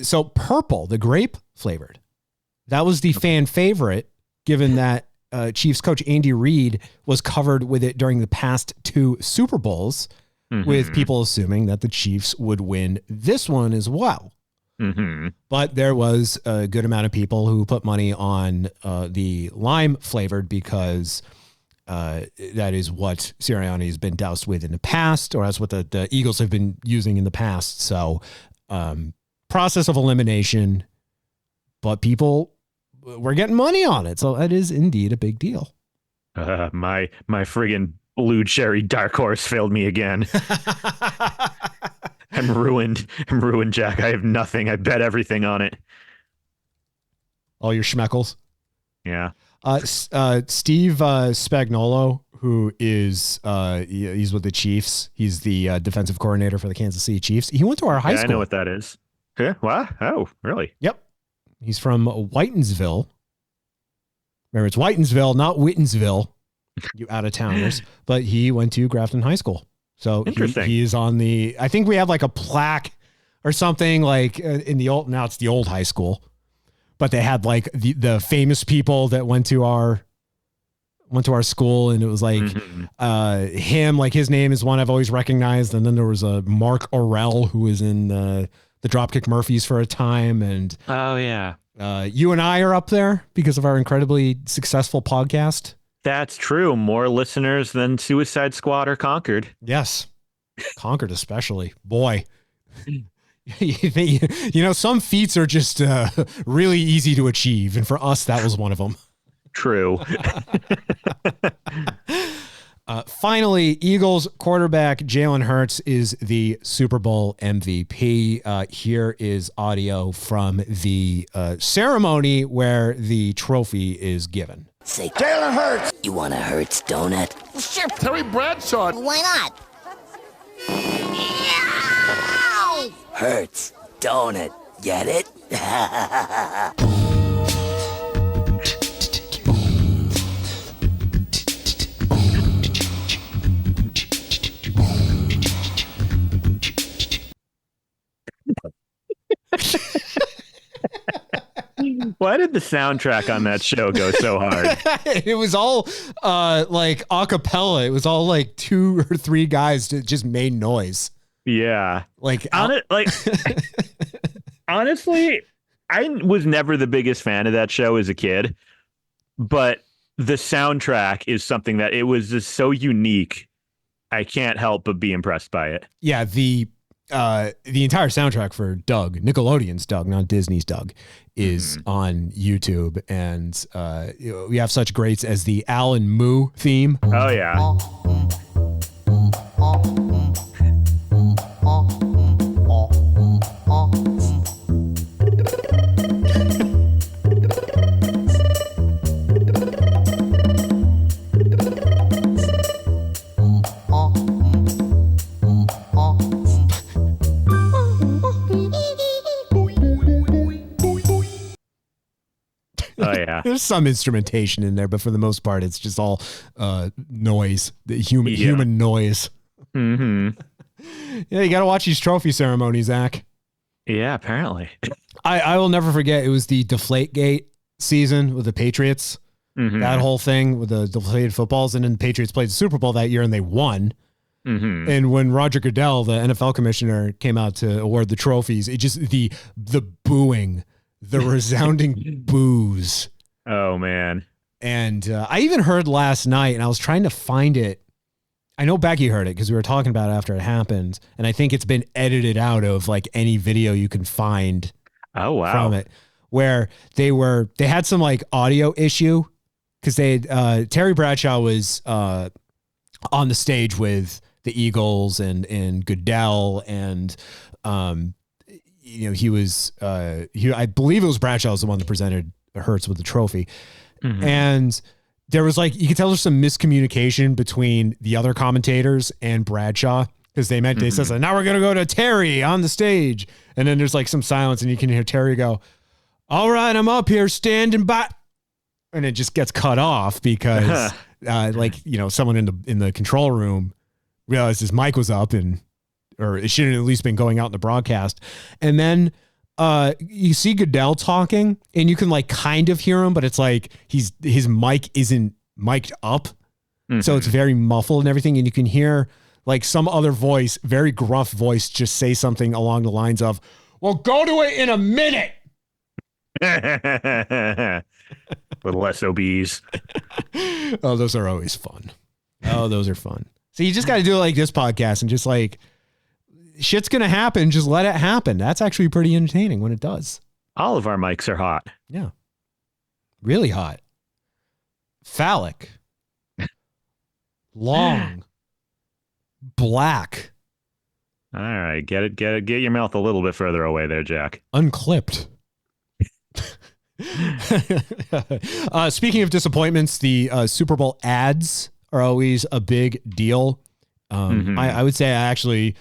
Speaker 8: So purple, the grape flavored, that was the fan favorite, given that Chiefs coach Andy Reid was covered with it during the past 2 Super Bowls, with people assuming that the Chiefs would win this one as well. But there was a good amount of people who put money on the lime flavored because that is what Sirianni has been doused with in the past, or that's what the Eagles have been using in the past. So process of elimination, but people were getting money on it. So that is indeed a big deal.
Speaker 7: My friggin' blue cherry dark horse failed me again. I'm ruined, Jack. I have nothing. I bet everything on it.
Speaker 8: All your schmeckles.
Speaker 7: Yeah.
Speaker 8: Steve Spagnuolo, who is he's with the Chiefs. He's the defensive coordinator for the Kansas City Chiefs. He went to our high school.
Speaker 7: I know what that is. Yeah. What? Oh, really?
Speaker 8: Yep. He's from Whitensville. Remember, it's Whitensville, not Wittensville, you out-of-towners. But he went to Grafton High School. So he is on the, I think we have like a plaque or something like in the old, now it's the old high school, but they had like the famous people that went to our school, and it was like him, like his name is one I've always recognized. And then there was a Mark Orell who was in the Dropkick Murphys for a time. And
Speaker 7: oh yeah.
Speaker 8: You and I are up there because of our incredibly successful podcast.
Speaker 7: That's true. More listeners than Suicide Squad or Conquered.
Speaker 8: Yes. Conquered especially. Boy. You know, some feats are just really easy to achieve. And for us, that was one of them.
Speaker 7: True.
Speaker 8: Finally, Eagles quarterback Jalen Hurts is the Super Bowl MVP. Here is audio from the ceremony where the trophy is given.
Speaker 16: Say, Jalen Hurts. You want a Hurts donut?
Speaker 15: Sure.
Speaker 16: Terry Bradshaw.
Speaker 15: Why not?
Speaker 16: Hurts donut. Get it?
Speaker 7: Why did the soundtrack on that show go so hard?
Speaker 8: It was all like a cappella. It was all like 2 or 3 guys that just made noise.
Speaker 7: Yeah. Honestly, I was never the biggest fan of that show as a kid, but the soundtrack is something that it was just so unique. I can't help but be impressed by it.
Speaker 8: Yeah. The entire soundtrack for Doug, Nickelodeon's Doug, not Disney's Doug, is on YouTube. And we have such greats as the Alan Moo theme.
Speaker 7: Oh, yeah. Oh, yeah.
Speaker 8: There's some instrumentation in there, but for the most part, it's just all noise, the human noise.
Speaker 7: Mm-hmm.
Speaker 8: Yeah, you got to watch these trophy ceremonies, Zach.
Speaker 7: Yeah, apparently.
Speaker 8: I will never forget. It was the Deflategate season with the Patriots. Mm-hmm. That whole thing with the deflated footballs, and then the Patriots played the Super Bowl that year and they won. Mm-hmm. And when Roger Goodell, the NFL commissioner, came out to award the trophies, it just the booing. The resounding boos.
Speaker 7: Oh, man.
Speaker 8: And I even heard last night, and I was trying to find it. I know Becky heard it because we were talking about it after it happened. And I think it's been edited out of like any video you can find from it, where they had some like audio issue because Terry Bradshaw was on the stage with the Eagles and Goodell and he was, I believe it was Bradshaw was the one that presented Hurts with the trophy. Mm-hmm. And there was you could tell there's some miscommunication between the other commentators and Bradshaw because they says, now we're going to go to Terry on the stage. And then there's some silence and you can hear Terry go, all right, I'm up here standing by. And it just gets cut off because someone in the control room realized his mic was up or it should have at least been going out in the broadcast. And then you see Goodell talking and you can kind of hear him, but it's his mic isn't mic'd up. Mm-hmm. So it's very muffled and everything. And you can hear some other voice, very gruff voice, just say something along the lines of, well, go to it in a minute.
Speaker 7: Little SOBs.
Speaker 8: Oh, those are always fun. Oh, those are fun. So you just got to do it like this podcast and just shit's going to happen. Just let it happen. That's actually pretty entertaining when it does.
Speaker 7: All of our mics are hot.
Speaker 8: Yeah. Really hot. Phallic. Long. Black.
Speaker 7: All right. Get your mouth a little bit further away there, Jack.
Speaker 8: Unclipped. Speaking of disappointments, the Super Bowl ads are always a big deal. I would say I actually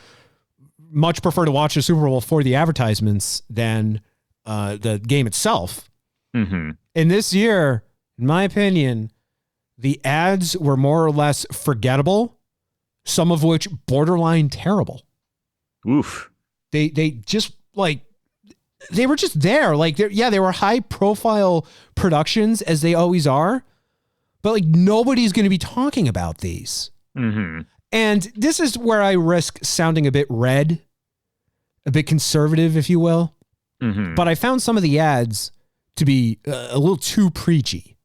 Speaker 8: much prefer to watch the Super Bowl for the advertisements than the game itself.
Speaker 7: Mm-hmm.
Speaker 8: And this year, in my opinion, the ads were more or less forgettable, some of which borderline terrible.
Speaker 7: Oof.
Speaker 8: They just they were just there. They were high profile productions as they always are, but nobody's going to be talking about these.
Speaker 7: Mm-hmm.
Speaker 8: And this is where I risk sounding a bit red, a bit conservative, if you will.
Speaker 7: Mm-hmm.
Speaker 8: But I found some of the ads to be a little too preachy.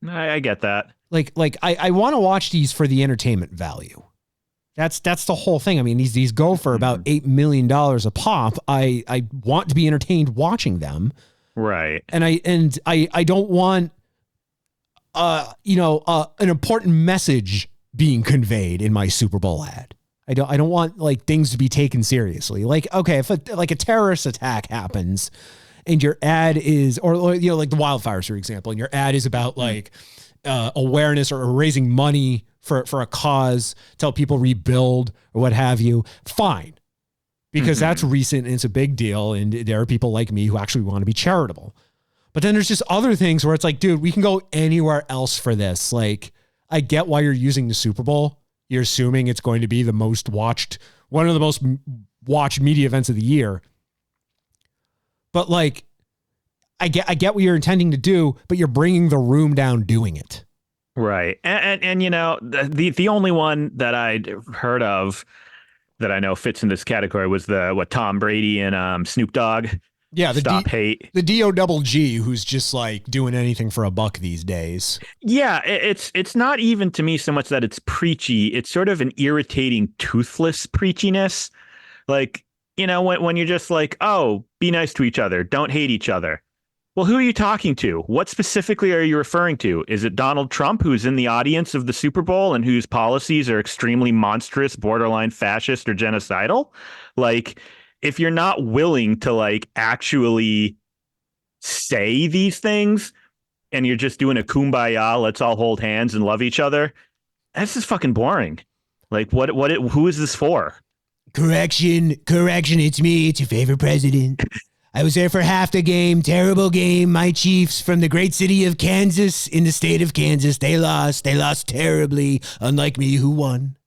Speaker 7: I get that.
Speaker 8: I want to watch these for the entertainment value. That's the whole thing. I mean, these go for about $8 million a pop. I want to be entertained watching them.
Speaker 7: Right.
Speaker 8: And I don't want an important message being conveyed in my Super Bowl ad. I don't want things to be taken seriously. Okay, if a terrorist attack happens and your ad is or the wildfires, for example, and your ad is about awareness or raising money for a cause, to help people rebuild or what have you, fine. Because that's recent and it's a big deal. And there are people like me who actually want to be charitable. But then there's just other things where it's dude, we can go anywhere else for this. I get why you're using the Super Bowl. You're assuming it's going to be one of the most watched media events of the year. But I get what you're intending to do, but you're bringing the room down doing it.
Speaker 7: Right. And the only one that I'd heard of that I know fits in this category was Tom Brady and Snoop Dogg.
Speaker 8: Yeah,
Speaker 7: Stop Hate.
Speaker 8: The D-O-double-G, who's just doing anything for a buck these days.
Speaker 7: Yeah, it's not even to me so much that it's preachy. It's sort of an irritating, toothless preachiness. When you're just oh, be nice to each other. Don't hate each other. Well, who are you talking to? What specifically are you referring to? Is it Donald Trump, who's in the audience of the Super Bowl and whose policies are extremely monstrous, borderline fascist or genocidal? If you're not willing to actually say these things and you're just doing a kumbaya, let's all hold hands and love each other, that's just fucking boring. Who is this for?
Speaker 17: Correction, it's me, it's your favorite president. I was there for half the game, terrible game. My Chiefs from the great city of Kansas, in the state of Kansas, they lost terribly, unlike me who won.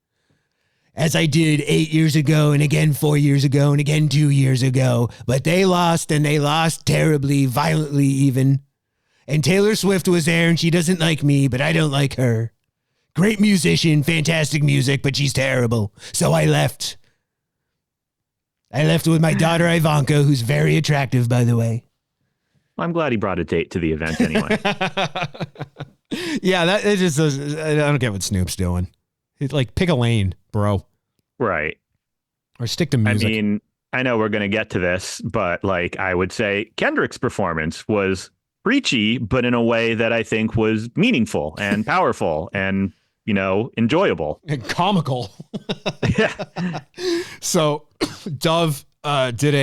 Speaker 17: As I did 8 years ago, and again 4 years ago, and again 2 years ago. But they lost, and they lost terribly, violently even. And Taylor Swift was there, and she doesn't like me, but I don't like her. Great musician, fantastic music, but she's terrible. So I left. I left with my daughter Ivanka, who's very attractive, by the way.
Speaker 7: I'm glad he brought a date to the event anyway.
Speaker 8: Yeah, that it just I don't get what Snoop's doing. It's pick a lane, bro.
Speaker 7: Right.
Speaker 8: Or stick to music.
Speaker 7: I mean, I know we're going to get to this, but I would say Kendrick's performance was preachy, but in a way that I think was meaningful and powerful and, enjoyable.
Speaker 8: And comical.
Speaker 7: Yeah.
Speaker 8: So Dove did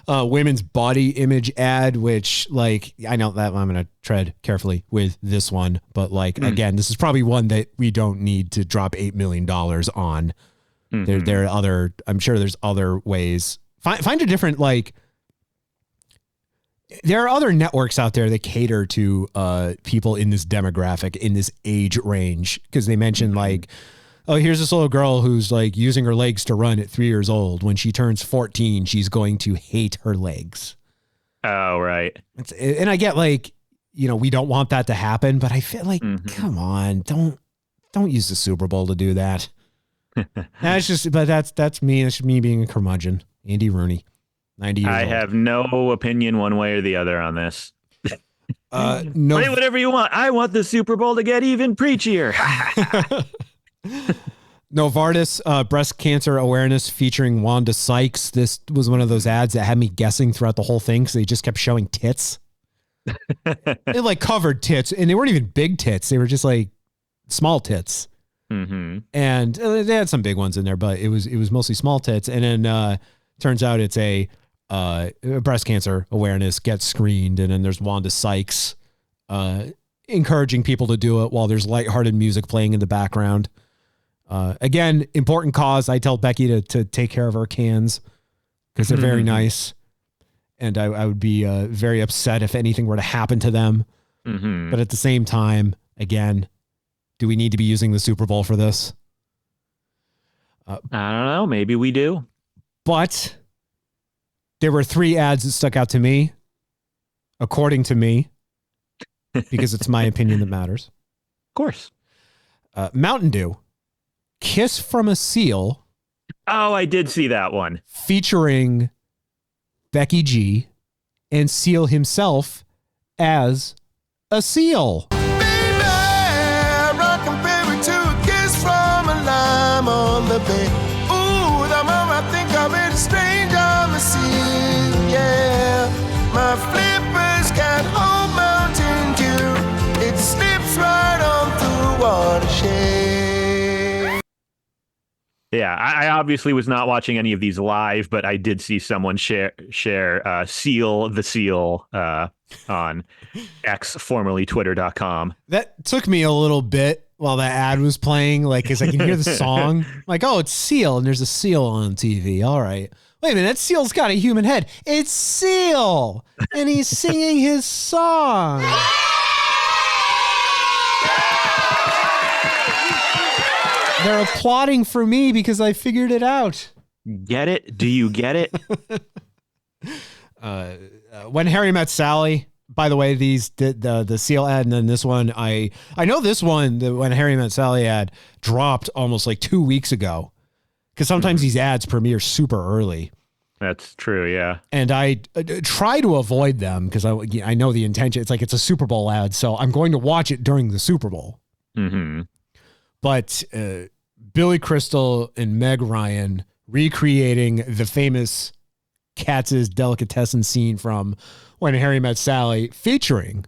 Speaker 8: women's body image ad, which like, I know that I'm going to tread carefully with this one, but like, again, this is probably one that we don't need to drop $8 million on. There are other, I'm sure there's other ways. Find a different, like, there are other networks out there that cater to people in this demographic, in this age range, because they mention like, oh, here's this little girl who's like using her legs to run at 3 years old. When she turns 14, she's going to hate her legs.
Speaker 7: Oh, right.
Speaker 8: And I get like, you know, we don't want that to happen, but I feel like, come on, don't use the Super Bowl to do that. That's just, but that's me. That's me being a curmudgeon. Andy Rooney, 90 years old.
Speaker 7: I have no opinion one way or the other on this.
Speaker 8: No,
Speaker 7: say whatever you want. I want the Super Bowl to get even preachier.
Speaker 8: Novartis breast cancer awareness featuring Wanda Sykes. This was one of those ads that had me guessing throughout the whole thing because they just kept showing tits. They like covered tits, and they weren't even big tits. They were just like small tits. And they had some big ones in there, but it was mostly small tits. And then turns out it's a breast cancer awareness, get screened, and then there's Wanda Sykes encouraging people to do it while there's lighthearted music playing in the background. Again, important cause. I tell Becky to take care of her cans because they're very nice. And I would be very upset if anything were to happen to them. But at the same time, again, do we need to be using the Super Bowl for this?
Speaker 7: I don't know. Maybe we do.
Speaker 8: But there were 3 ads that stuck out to me, according to me, because it's my opinion that matters.
Speaker 7: Of course.
Speaker 8: Mountain Dew. Kiss from a Seal.
Speaker 7: Oh, I did see that one.
Speaker 8: Featuring Becky G and Seal himself as a seal.
Speaker 18: Baby, I compare it to a kiss from a lime on the bay. Ooh, the more I think of it, a strange on the sea. Yeah, my flippers can't hold Mountain Dew. It slips right on through watershed.
Speaker 7: Yeah, I obviously was not watching any of these live, but I did see someone share Seal the Seal on X, formerly Twitter.com.
Speaker 8: That took me a little bit while that ad was playing, like, because I can hear the song. Like, oh, it's Seal, and there's a seal on TV. All right. Wait a minute, that seal's got a human head. It's Seal, and he's singing his song. They're applauding for me because I figured it out.
Speaker 7: Get it? Do you get it?
Speaker 8: When Harry Met Sally, by the way, these the Seal ad and then this one, I know this one, the When Harry Met Sally ad dropped almost like 2 weeks ago because sometimes these ads premiere super early.
Speaker 7: That's true, yeah.
Speaker 8: And I try to avoid them because I know the intention. It's like it's a Super Bowl ad, so I'm going to watch it during the Super Bowl. But Billy Crystal and Meg Ryan recreating the famous Katz's Delicatessen scene from When Harry Met Sally, featuring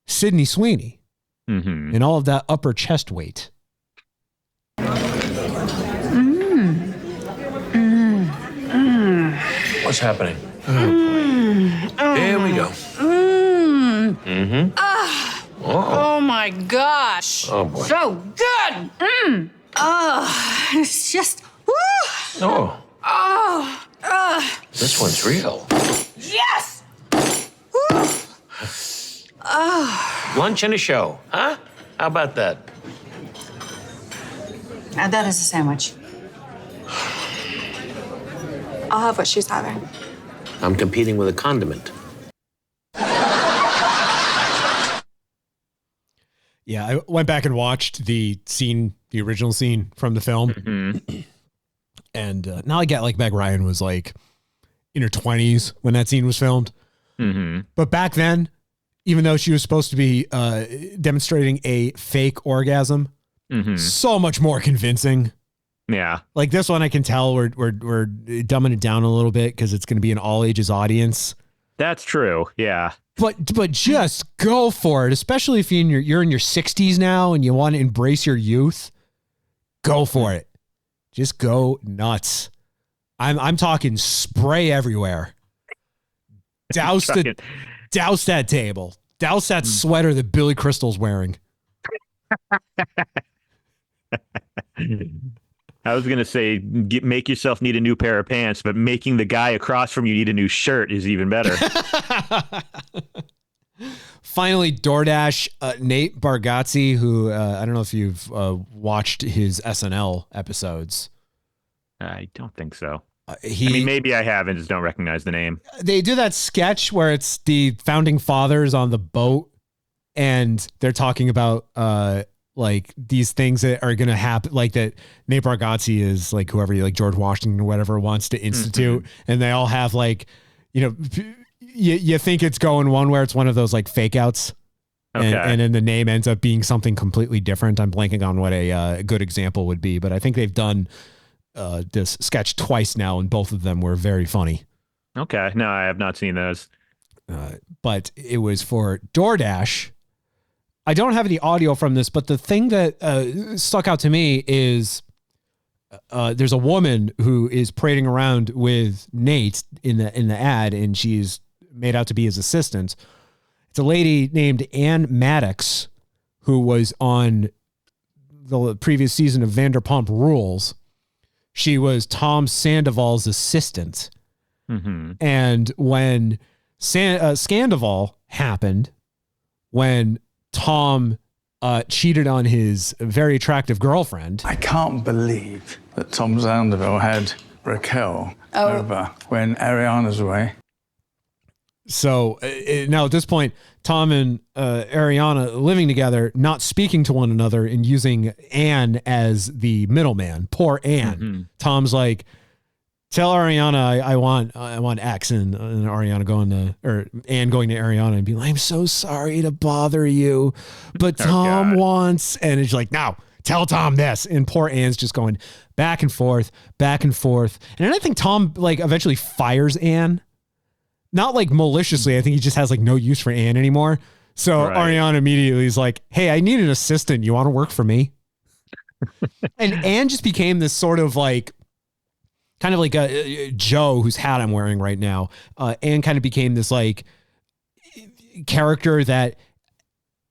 Speaker 8: Sydney Sweeney and all of that upper chest weight.
Speaker 6: What's happening? Here we go.
Speaker 19: Oh my gosh.
Speaker 6: Oh boy.
Speaker 19: So good. Oh, it's just, woo. Oh.
Speaker 6: This one's real.
Speaker 19: Yes. Woo. Oh.
Speaker 6: Lunch and a show, huh? How about that?
Speaker 20: That is a sandwich. I'll have what she's having.
Speaker 6: I'm competing with a condiment.
Speaker 8: Yeah, I went back and watched the original scene from the film. And now I get like Meg Ryan was like in her 20s when that scene was filmed. But back then, even though she was supposed to be demonstrating a fake orgasm, so much more convincing.
Speaker 7: Yeah.
Speaker 8: Like this one, I can tell we're dumbing it down a little bit because it's going to be an all ages audience.
Speaker 7: That's true. Yeah.
Speaker 8: But just go for it, especially if you're in your 60s now and you want to embrace your youth. Go for it. Just go nuts. I'm talking spray everywhere. Douse that table. Douse that sweater that Billy Crystal's wearing.
Speaker 7: I was going to say, make yourself need a new pair of pants, but making the guy across from you need a new shirt is even better.
Speaker 8: Finally, DoorDash, Nate Bargatze, who I don't know if you've watched his SNL episodes.
Speaker 7: I don't think so. Maybe I have and just don't recognize the name.
Speaker 8: They do that sketch where it's the founding fathers on the boat and they're talking about like these things that are going to happen, like that Nate Bargatze is like whoever, like George Washington or whatever wants to institute. And they all have like, you think it's going one where it's one of those like fake outs. Okay. And then the name ends up being something completely different. I'm blanking on what a good example would be, but I think they've done this sketch twice now, and both of them were very funny.
Speaker 7: Okay. No, I have not seen those.
Speaker 8: But it was for DoorDash. I don't have any audio from this, but the thing that stuck out to me is there's a woman who is parading around with Nate in the ad, and she's made out to be his assistant. It's a lady named Ann Maddox, who was on the previous season of Vanderpump Rules. She was Tom Sandoval's assistant. Mm-hmm. And when Scandoval happened, when Tom cheated on his very attractive girlfriend.
Speaker 21: I can't believe that Tom Sandoval had Raquel over when Ariana's away.
Speaker 8: So now at this point, Tom and Ariana living together, not speaking to one another and using Anne as the middleman. Poor Anne. Mm-hmm. Tom's like, tell Ariana I want X, and Ariana Anne going to Ariana and being like, I'm so sorry to bother you, but Tom wants, and it's like, no, tell Tom this. And poor Anne's just going back and forth. And then I think Tom like eventually fires Anne. Not like maliciously. I think he just has like no use for Anne anymore. So Ariana immediately is like, hey, I need an assistant. You want to work for me? And Anne just became this sort of like, kind of like a Joe, whose hat I'm wearing right now. Anne kind of became this like character that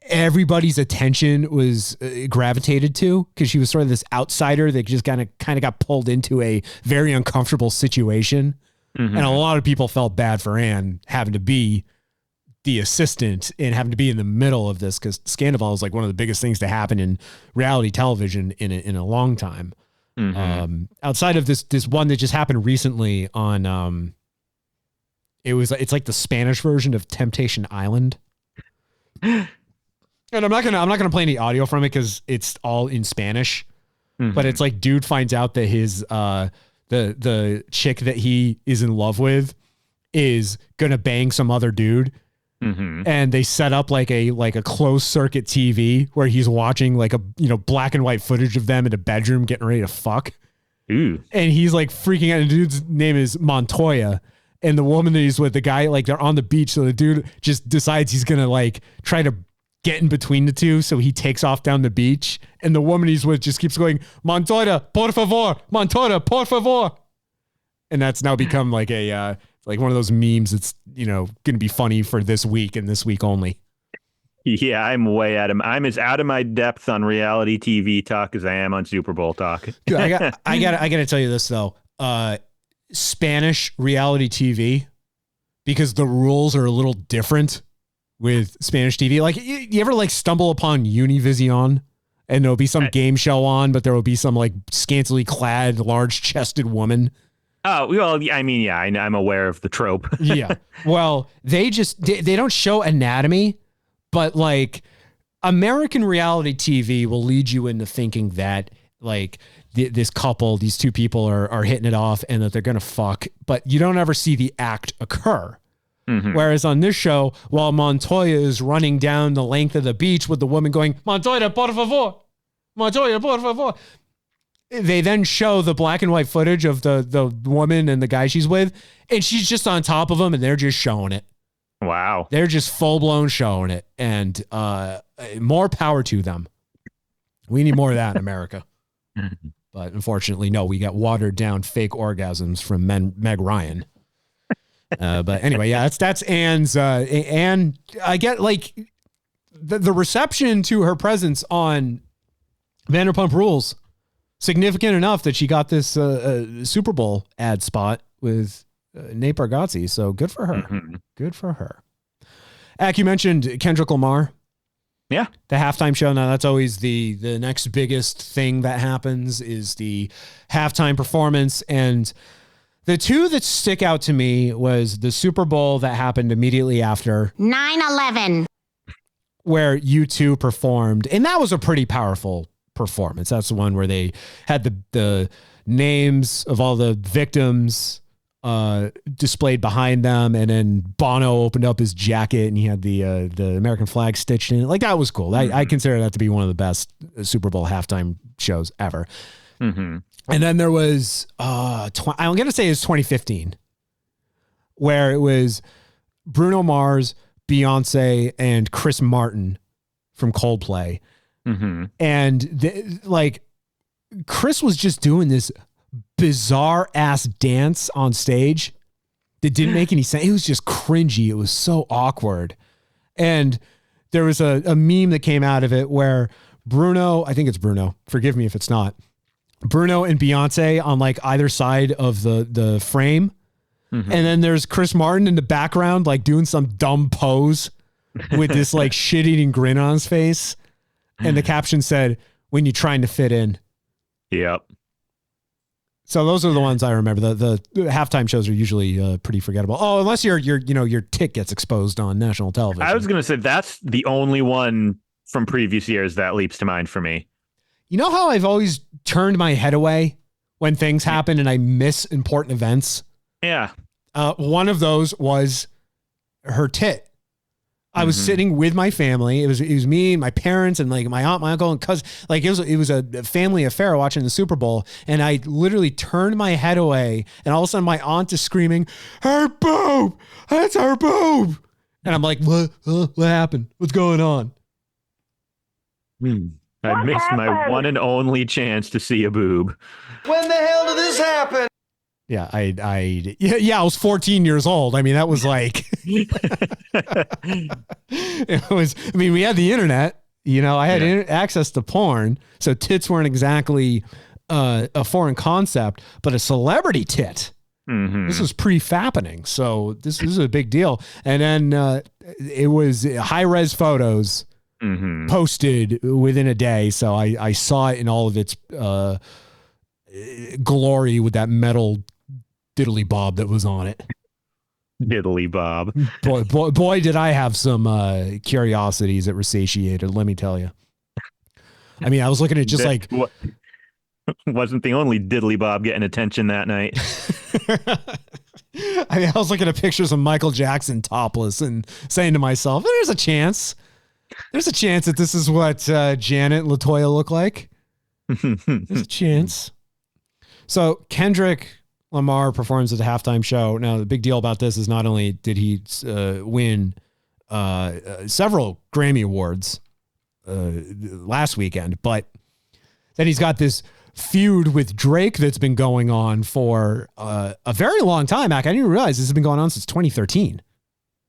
Speaker 8: everybody's attention was gravitated to, because she was sort of this outsider that just kind of got pulled into a very uncomfortable situation. Mm-hmm. And a lot of people felt bad for Anne having to be the assistant and having to be in the middle of this, because Scandoval is like one of the biggest things to happen in reality television in a long time. Mm-hmm. Outside of this one that just happened recently on, it's like the Spanish version of Temptation Island. And I'm not gonna play any audio from it because it's all in Spanish. Mm-hmm. But it's like dude finds out that his the chick that he is in love with is gonna bang some other dude. Mm-hmm. And they set up like a closed circuit TV where he's watching like a black and white footage of them in a bedroom getting ready to fuck.
Speaker 7: Ooh. And
Speaker 8: he's like freaking out. And the dude's name is Montoya, and the woman that he's with, the guy, like they're on the beach, so the dude just decides he's gonna like try to get in between the two, so he takes off down the beach, and the woman he's with just keeps going, Montoya, por favor, Montoya, por favor. And that's now become like a like one of those memes that's, going to be funny for this week and this week only.
Speaker 7: Yeah, I'm as out of my depth on reality TV talk as I am on Super Bowl talk.
Speaker 8: Dude, I got to tell you this though. Spanish reality TV, because the rules are a little different with Spanish TV. Like you ever like stumble upon Univision and there'll be some game show on, but there will be some like scantily clad, large chested woman.
Speaker 7: Oh, well, I mean, yeah, I'm aware of the trope.
Speaker 8: Yeah. Well, they don't show anatomy, but like American reality TV will lead you into thinking that like this couple, these two people are hitting it off and that they're going to fuck, but you don't ever see the act occur. Mm-hmm. Whereas on this show, while Montoya is running down the length of the beach with the woman going, Montoya, por favor, Montoya, por favor. They then show the black and white footage of the woman and the guy she's with, and she's just on top of them, and they're just showing it.
Speaker 7: Wow.
Speaker 8: They're just full-blown showing it, and more power to them. We need more of that in America. But unfortunately, no, we got watered-down fake orgasms from Meg Ryan. But anyway, yeah, that's Anne's. Anne, I get like the reception to her presence on Vanderpump Rules significant enough that she got this Super Bowl ad spot with Nate Bargatze. So good for her. Mm-hmm. Good for her. Acc, you mentioned Kendrick Lamar.
Speaker 7: Yeah.
Speaker 8: The halftime show. Now that's always the next biggest thing that happens is the halftime performance. And the two that stick out to me was the Super Bowl that happened immediately after
Speaker 15: 9/11,
Speaker 8: where U2 performed. And that was a pretty powerful performance. That's the one where they had the names of all the victims displayed behind them, and then Bono opened up his jacket and he had the American flag stitched in it. Like, that was cool. I consider that to be one of the best Super Bowl halftime shows ever.
Speaker 7: Mm-hmm.
Speaker 8: And then there was I'm gonna say it's 2015, where it was Bruno Mars, Beyonce, and Chris Martin from Coldplay.
Speaker 7: Mm-hmm.
Speaker 8: And Chris was just doing this bizarre ass dance on stage that didn't make any sense. It was just cringy. It was so awkward. And there was a meme that came out of it where Bruno, I think it's Bruno, forgive me if it's not, Bruno and Beyonce on like either side of the frame. Mm-hmm. And then there's Chris Martin in the background, like doing some dumb pose with this like shit-eating grin on his face. And the caption said, "When you're trying to fit in."
Speaker 7: Yep.
Speaker 8: So those are the ones I remember. The halftime shows are usually pretty forgettable. Oh, unless your tit gets exposed on national television.
Speaker 7: I was going to say that's the only one from previous years that leaps to mind for me.
Speaker 8: You know how I've always turned my head away when things happen and I miss important events?
Speaker 7: Yeah.
Speaker 8: One of those was her tit. I was sitting with my family. It was me and my parents and like my aunt, my uncle, and cousin. Like it was a family affair watching the Super Bowl, and I literally turned my head away, and all of a sudden my aunt is screaming, "Her boob! That's her boob!" And I'm like, "What? What happened? What's going on?"
Speaker 7: I missed my one and only chance to see a boob.
Speaker 12: When the hell did this happen?
Speaker 8: Yeah, I was 14 years old. I mean, that was like, it was, I mean, we had the internet, I had access to porn. So tits weren't exactly a foreign concept, but a celebrity tit. Mm-hmm. This was pre-fappening. So this is a big deal. And then it was high-res photos posted within a day. So I saw it in all of its glory with that metal diddly bob that was on it.
Speaker 7: Diddly bob.
Speaker 8: Boy, did I have some curiosities that were satiated, let me tell you. I mean, I was looking at just
Speaker 7: wasn't the only diddly bob getting attention that night.
Speaker 8: I mean, I was looking at pictures of Michael Jackson topless and saying to myself, there's a chance that this is what Janet and LaToya look like. There's a chance. So Kendrick Lamar performs at the halftime show. Now, the big deal about this is not only did he win several Grammy Awards last weekend, but then he's got this feud with Drake that's been going on for a very long time. Mac, I didn't even realize this has been going on since 2013.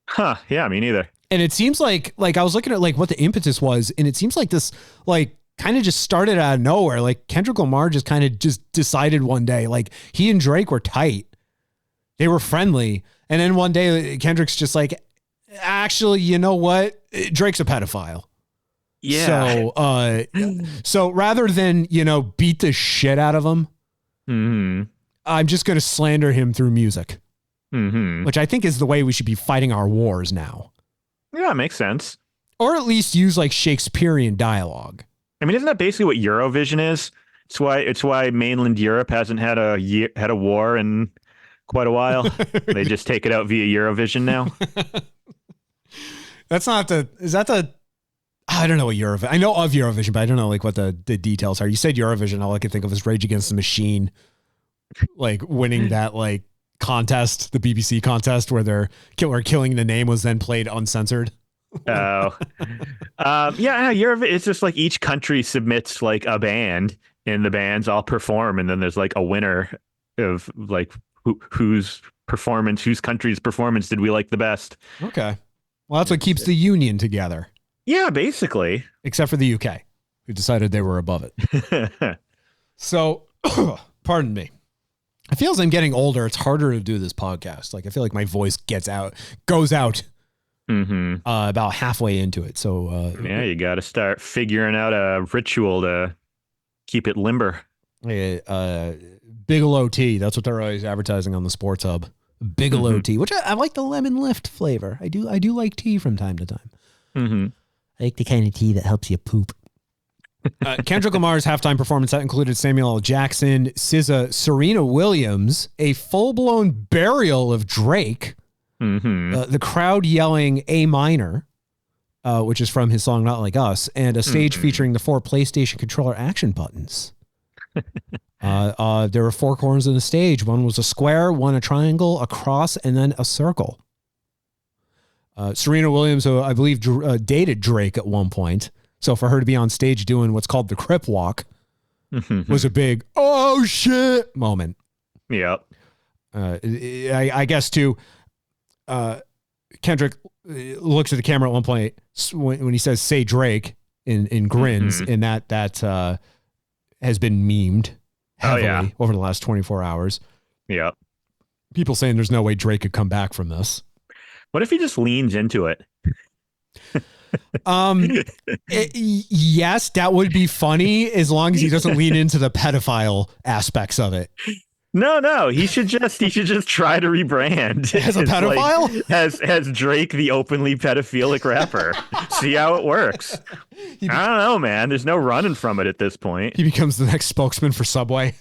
Speaker 7: Huh. Yeah, me neither.
Speaker 8: And it seems like I was looking at like what the impetus was, and it seems like this like kind of just started out of nowhere. Like Kendrick Lamar just kind of just decided one day, like he and Drake were tight. They were friendly. And then one day Kendrick's just like, actually, you know what? Drake's a pedophile.
Speaker 7: Yeah.
Speaker 8: So rather than, beat the shit out of him, I'm just going to slander him through music, which I think is the way we should be fighting our wars now.
Speaker 7: Yeah, it makes sense.
Speaker 8: Or at least use like Shakespearean dialogue.
Speaker 7: I mean, isn't that basically what Eurovision is? It's why mainland Europe hasn't had a war in quite a while. They just take it out via Eurovision now.
Speaker 8: I don't know what Eurovision. I know of Eurovision, but I don't know like what the details are. You said Eurovision, all I could think of is Rage Against the Machine, like winning that like contest, the BBC contest where Killing the Name was then played uncensored.
Speaker 7: Oh, it's just like each country submits like a band, and the bands all perform, and then there's like a winner of like whose performance, whose country's performance did we like the best?
Speaker 8: Okay. Well, that's what keeps the union together.
Speaker 7: Yeah, basically.
Speaker 8: Except for the UK, who decided they were above it. So, pardon me. It feels I'm getting older. It's harder to do this podcast. Like, I feel like my voice goes out about halfway into it. So,
Speaker 7: yeah, you got to start figuring out a ritual to keep it limber.
Speaker 8: Bigelow tea. That's what they're always advertising on the Sports Hub. Bigelow tea, which I like the lemon lift flavor. I do like tea from time to time.
Speaker 17: I like the kind of tea that helps you poop.
Speaker 8: Kendrick Lamar's halftime performance that included Samuel L. Jackson, SZA, Serena Williams, a full-blown burial of Drake, the crowd yelling A minor, which is from his song Not Like Us, and a stage featuring the 4 PlayStation controller action buttons. There were 4 corners of the stage. One was a square, one a triangle, a cross, and then a circle. Serena Williams, who I believe dated Drake at one point, so for her to be on stage doing what's called the Crip Walk was a big, oh shit moment.
Speaker 7: Yep.
Speaker 8: I guess too, Kendrick looks at the camera at one point when he says, say Drake in grins, and that has been memed heavily over the last 24 hours.
Speaker 7: Yep.
Speaker 8: People saying there's no way Drake could come back from this.
Speaker 7: What if he just leans into it?
Speaker 8: Yes, that would be funny as long as he doesn't lean into the pedophile aspects of it.
Speaker 7: No, he should just try to rebrand
Speaker 8: as a pedophile,
Speaker 7: like, as Drake, the openly pedophilic rapper. See how it works. I don't know, man. There's no running from it at this point.
Speaker 8: He becomes the next spokesman for Subway.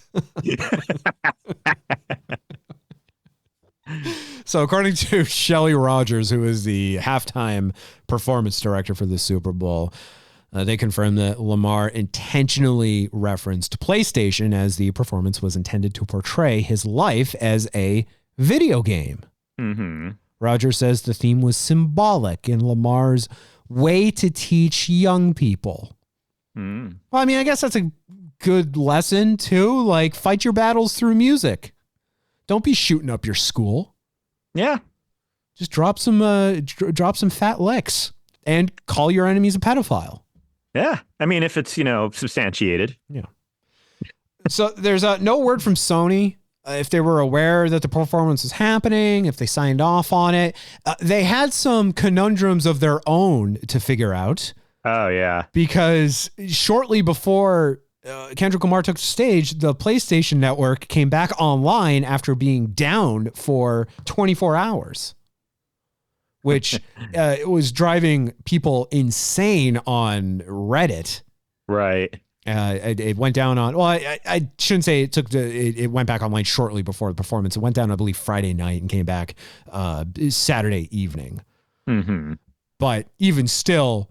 Speaker 8: So according to Shelley Rogers, who is the halftime performance director for the Super Bowl, they confirmed that Lamar intentionally referenced PlayStation as the performance was intended to portray his life as a video game. Rogers says the theme was symbolic in Lamar's way to teach young people. Well, I mean, I guess that's a good lesson too. Like, fight your battles through music. Don't be shooting up your school.
Speaker 7: Yeah.
Speaker 8: Just drop some fat licks and call your enemies a pedophile.
Speaker 7: Yeah. I mean, if it's, substantiated.
Speaker 8: Yeah. So there's no word from Sony if they were aware that the performance was happening, if they signed off on it. They had some conundrums of their own to figure out.
Speaker 7: Oh, yeah.
Speaker 8: Because shortly before Kendrick Lamar took the stage, the PlayStation Network came back online after being down for 24 hours, which was driving people insane on Reddit.
Speaker 7: Right.
Speaker 8: It went down on, well, I shouldn't say it went back online shortly before the performance. It went down, I believe, Friday night and came back Saturday evening. But even still,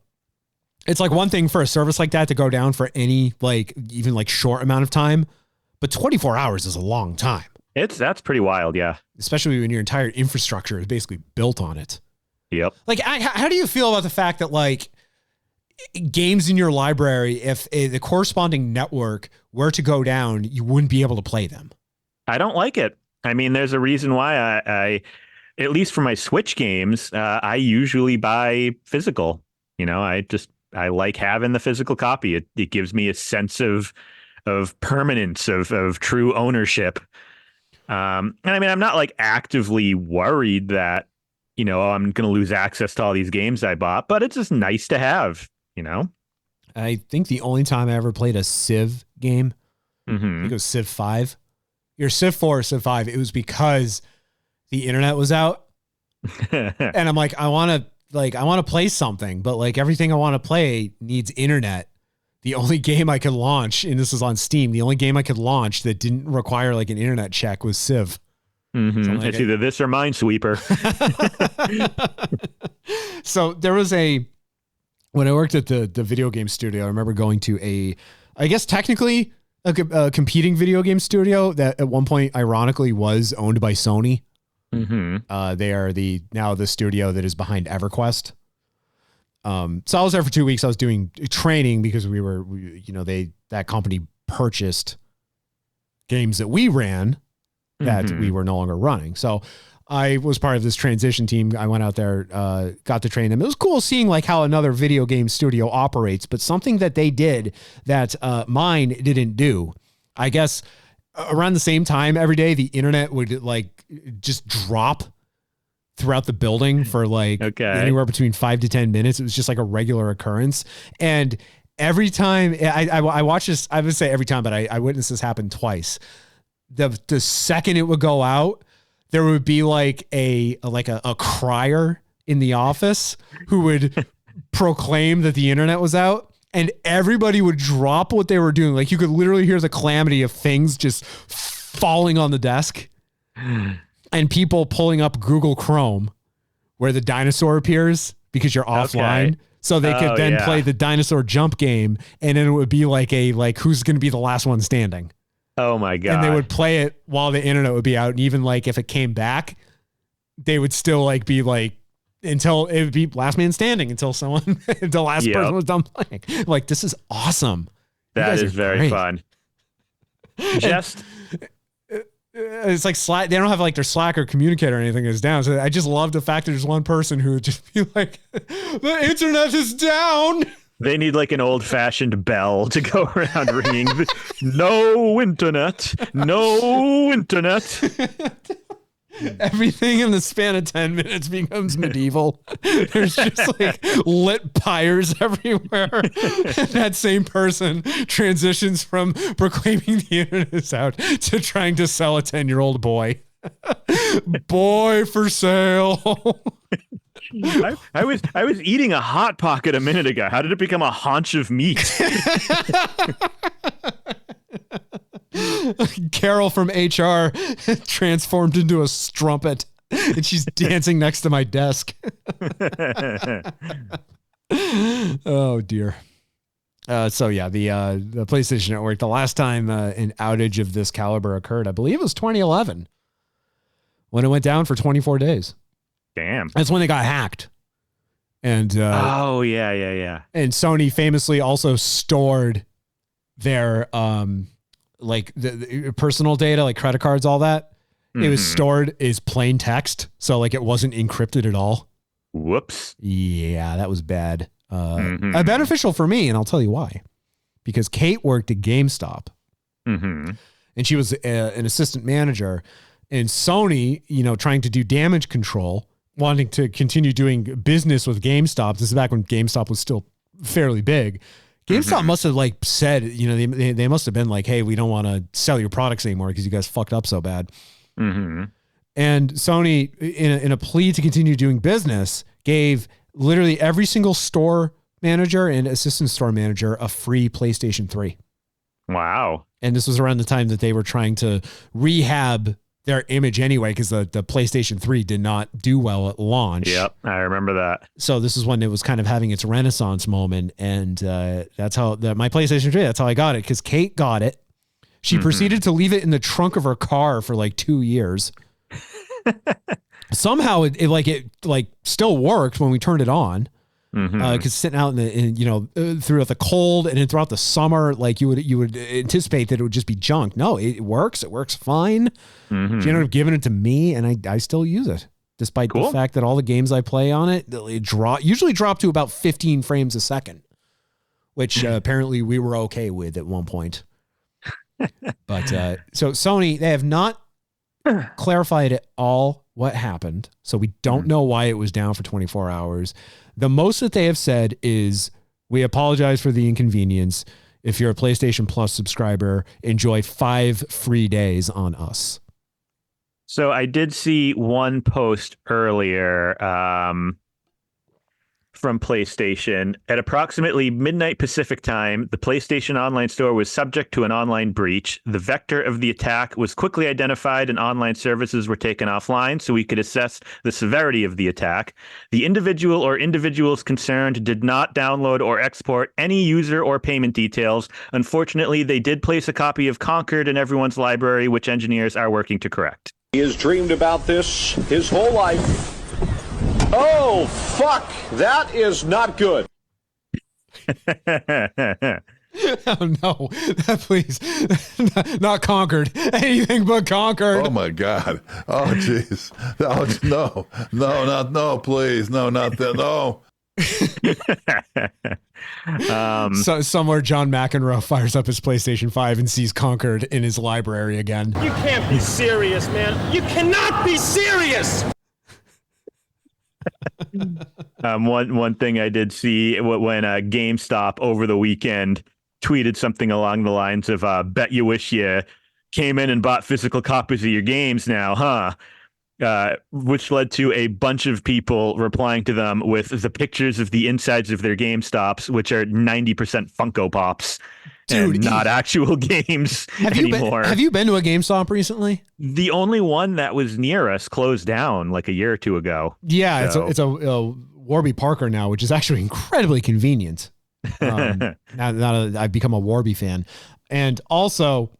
Speaker 8: it's like one thing for a service like that to go down for any even short amount of time, but 24 hours is a long time.
Speaker 7: That's pretty wild, yeah.
Speaker 8: Especially when your entire infrastructure is basically built on it.
Speaker 7: Yep.
Speaker 8: How do you feel about the fact that games in your library, if the corresponding network were to go down, you wouldn't be able to play them?
Speaker 7: I don't like it. I mean, there's a reason why I at least for my Switch games, I usually buy physical. I like having the physical copy. It gives me a sense of permanence, of true ownership. And I mean, I'm not actively worried that, I'm going to lose access to all these games I bought, but it's just nice to have,
Speaker 8: I think the only time I ever played a Civ game, I think it was Civ 5. Your Civ 4 or Civ 5, it was because the internet was out. And I'm like, I want to play something, but everything I want to play needs internet. The only game I could launch, and this is on Steam, the only game I could launch that didn't require an internet check was Civ. So
Speaker 7: it's either this or Minesweeper.
Speaker 8: So there was when I worked at the video game studio, I remember going to I guess technically a competing video game studio that at one point ironically was owned by Sony. They are now the studio that is behind EverQuest. So I was there for 2 weeks. I was doing training because that company purchased games that we ran. that we were no longer running. So I was part of this transition team. I went out there, got to train them. It was cool seeing like how another video game studio operates, but something that they did that mine didn't do. I guess around the same time every day, the internet would like just drop throughout the building for like anywhere between 5 to 10 minutes. It was just like a regular occurrence. And every time I watched this, I would say every time, but I witnessed this happen twice. The second it would go out, there would be like a crier in the office who would proclaim that the internet was out, and everybody would drop what they were doing. Like you could literally hear the calamity of things just falling on the desk and people pulling up Google Chrome where the dinosaur appears because you're offline. So they could then play the dinosaur jump game, and then it would be like who's going to be the last one standing.
Speaker 7: Oh my God.
Speaker 8: And they would play it while the internet would be out. And even like if it came back, they would still like be like, until it would be last man standing until the last person was done playing. Like, this is awesome.
Speaker 7: That is very fun. Just
Speaker 8: it's like Slack. They don't have like their Slack or communicator or anything is down. So I just love the fact that there's one person who would just be like, the internet is down.
Speaker 7: They need like an old-fashioned bell to go around ringing. No internet. No internet.
Speaker 8: Everything in the span of 10 minutes becomes medieval. There's just like lit pyres everywhere. That same person transitions from proclaiming the internet is out to trying to sell a 10-year-old boy. Boy for sale.
Speaker 7: I was eating a Hot Pocket a minute ago. How did it become a haunch of meat?
Speaker 8: Carol from HR transformed into a strumpet, and she's dancing next to my desk. Oh dear. So yeah, the PlayStation Network. The last time an outage of this caliber occurred, I believe it was 2011, when it went down for 24 days.
Speaker 7: Damn.
Speaker 8: That's when they got hacked. And
Speaker 7: yeah.
Speaker 8: And Sony famously also stored their like the personal data, like credit cards, all that. It was stored as plain text, so like it wasn't encrypted at all.
Speaker 7: Whoops.
Speaker 8: Yeah, that was bad. Beneficial for me, and I'll tell you why. Because Kate worked at GameStop, and she was an assistant manager, and Sony, trying to do damage control, wanting to continue doing business with GameStop. This is back when GameStop was still fairly big. GameStop must have like said, they must have been like, hey, we don't want to sell your products anymore because you guys fucked up so bad. And Sony, in a plea to continue doing business, gave literally every single store manager and assistant store manager a free PlayStation 3.
Speaker 7: Wow.
Speaker 8: And this was around the time that they were trying to rehab their image anyway, because the PlayStation 3 did not do well at launch.
Speaker 7: Yep, I remember that.
Speaker 8: So this is when it was kind of having its renaissance moment, and that's how my PlayStation 3. That's how I got it, because Kate got it. She proceeded to leave it in the trunk of her car for like 2 years. Somehow it still worked when we turned it on. Because sitting out throughout the cold and then throughout the summer, like you would anticipate that it would just be junk. No, it works. It works fine. She ended up giving it to me, and I still use it, despite the fact that all the games I play on it usually drop to about 15 frames a second, which apparently we were okay with at one point. But so Sony, they have not clarified at all what happened, so we don't know why it was down for 24 hours. The most that they have said is, we apologize for the inconvenience. If you're a PlayStation Plus subscriber, enjoy 5 free days on us.
Speaker 7: So I did see one post earlier from PlayStation. At approximately midnight Pacific time, the PlayStation Online store was subject to an online breach. The vector of the attack was quickly identified and online services were taken offline so we could assess the severity of the attack. The individual or individuals concerned did not download or export any user or payment details. Unfortunately, they did place a copy of Concord in everyone's library, which engineers are working to correct.
Speaker 1: He has dreamed about this his whole life. Oh, fuck. That is not good.
Speaker 8: Oh no, please. Not Conquered. Anything but Conquered.
Speaker 2: Oh my God. Oh jeez. Oh no, please. No, not that. No.
Speaker 8: So somewhere John McEnroe fires up his PlayStation 5 and sees Conquered in his library again.
Speaker 14: You can't be serious, man. You cannot be serious.
Speaker 7: One thing I did see when GameStop over the weekend tweeted something along the lines of bet you wish you came in and bought physical copies of your games now, huh? Which led to a bunch of people replying to them with the pictures of the insides of their GameStops, which are 90% Funko Pops. Dude, and not actual games anymore.
Speaker 8: Have you been to a GameStop recently?
Speaker 7: The only one that was near us closed down like a year or two ago.
Speaker 8: Yeah, so. it's a Warby Parker now, which is actually incredibly convenient. Now that I've become a Warby fan. And also,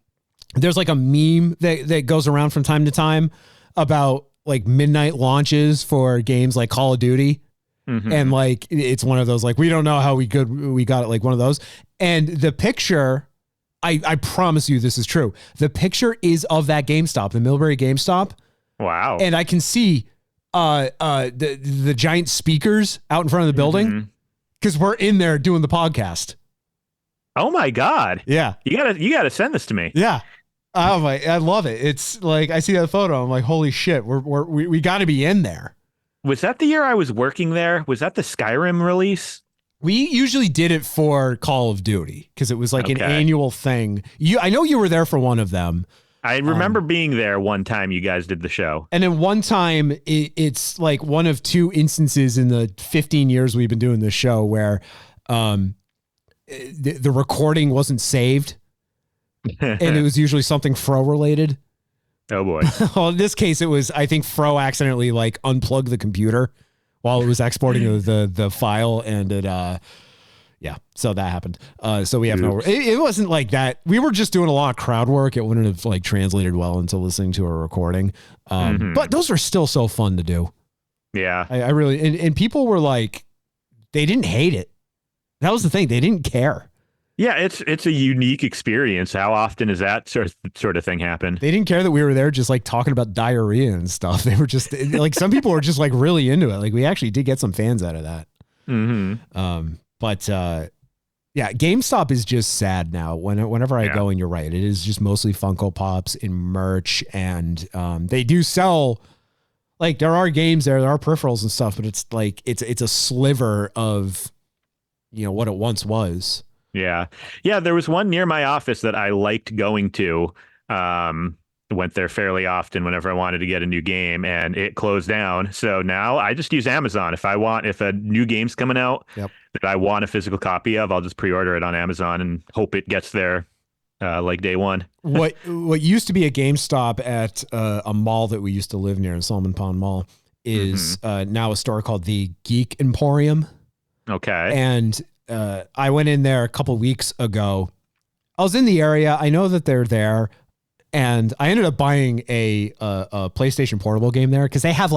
Speaker 8: there's like a meme that goes around from time to time about like midnight launches for games like Call of Duty. Mm-hmm. And like, it's one of those, like, we don't know how we got it, like one of those. And the picture, I promise you this is true. The picture is of that GameStop, the Millbury GameStop.
Speaker 7: Wow.
Speaker 8: And I can see the giant speakers out in front of the building because we're in there doing the podcast.
Speaker 7: Oh my God.
Speaker 8: Yeah.
Speaker 7: You gotta send this to me.
Speaker 8: Yeah. Oh my, I love it. It's like, I see that photo. I'm like, holy shit, we got to be in there.
Speaker 7: Was that the year I was working there? Was that the Skyrim release?
Speaker 8: We usually did it for Call of Duty because it was like an annual thing. I know you were there for one of them.
Speaker 7: I remember being there one time you guys did the show.
Speaker 8: And then one time it's like one of two instances in the 15 years we've been doing this show where the recording wasn't saved. And it was usually something Fro related.
Speaker 7: Oh boy.
Speaker 8: Well, in this case, it was, I think Fro accidentally like unplugged the computer while it was exporting the file, and it yeah, so that happened. So we have it wasn't like that. We were just doing a lot of crowd work. It wouldn't have like translated well into listening to a recording. But those are still so fun to do.
Speaker 7: Yeah.
Speaker 8: I really, and people were like, they didn't hate it. That was the thing. They didn't care.
Speaker 7: Yeah, it's a unique experience. How often does that sort of thing happen?
Speaker 8: They didn't care that we were there just like talking about diarrhea and stuff. They were just like, some people were just like really into it. Like we actually did get some fans out of that. But yeah, GameStop is just sad now. Whenever I go, and you're right, it is just mostly Funko Pops and merch, and they do sell, like there are games there are peripherals and stuff, but it's like it's a sliver of, you know, what it once was.
Speaker 7: Yeah. There was one near my office that I liked going to. Went there fairly often whenever I wanted to get a new game, and it closed down. So now I just use Amazon. If a new game's coming out that I want a physical copy of, I'll just pre-order it on Amazon and hope it gets there like day one.
Speaker 8: What used to be a GameStop at a mall that we used to live near in Salmon Pond Mall is now a store called the Geek Emporium.
Speaker 7: Okay.
Speaker 8: And I went in there a couple weeks ago. I was in the area. I know that they're there. And I ended up buying a PlayStation Portable game there because they have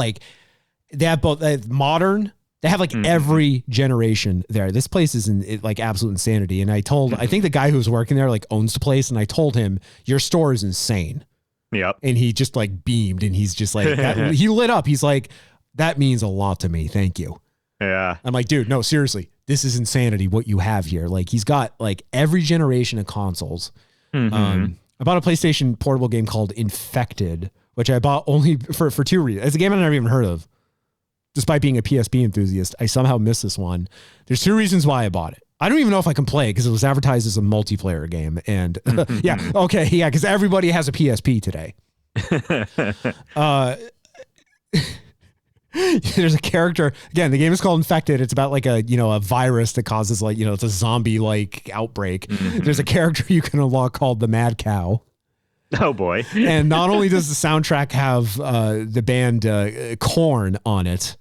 Speaker 8: both modern. They have like every generation there. This place is like absolute insanity. And I think the guy who was working there like owns the place, and I told him, your store is insane.
Speaker 7: Yep.
Speaker 8: And he just like beamed, and he's just like, he lit up. He's like, that means a lot to me. Thank you.
Speaker 7: Yeah.
Speaker 8: I'm like, dude, no, seriously, this is insanity what you have here. Like he's got like every generation of consoles. I bought a PlayStation Portable game called Infected, which I bought only for two reasons. It's a game I've never even heard of. Despite being a PSP enthusiast, I somehow missed this one. There's two reasons why I bought it. I don't even know if I can play it because it was advertised as a multiplayer game. And because everybody has a PSP today. There's a character, again, the game is called Infected. It's about like a virus that causes like, it's a zombie like outbreak. There's a character you can unlock called the Mad Cow.
Speaker 7: Oh boy.
Speaker 8: And not only does the soundtrack have the band Korn on it,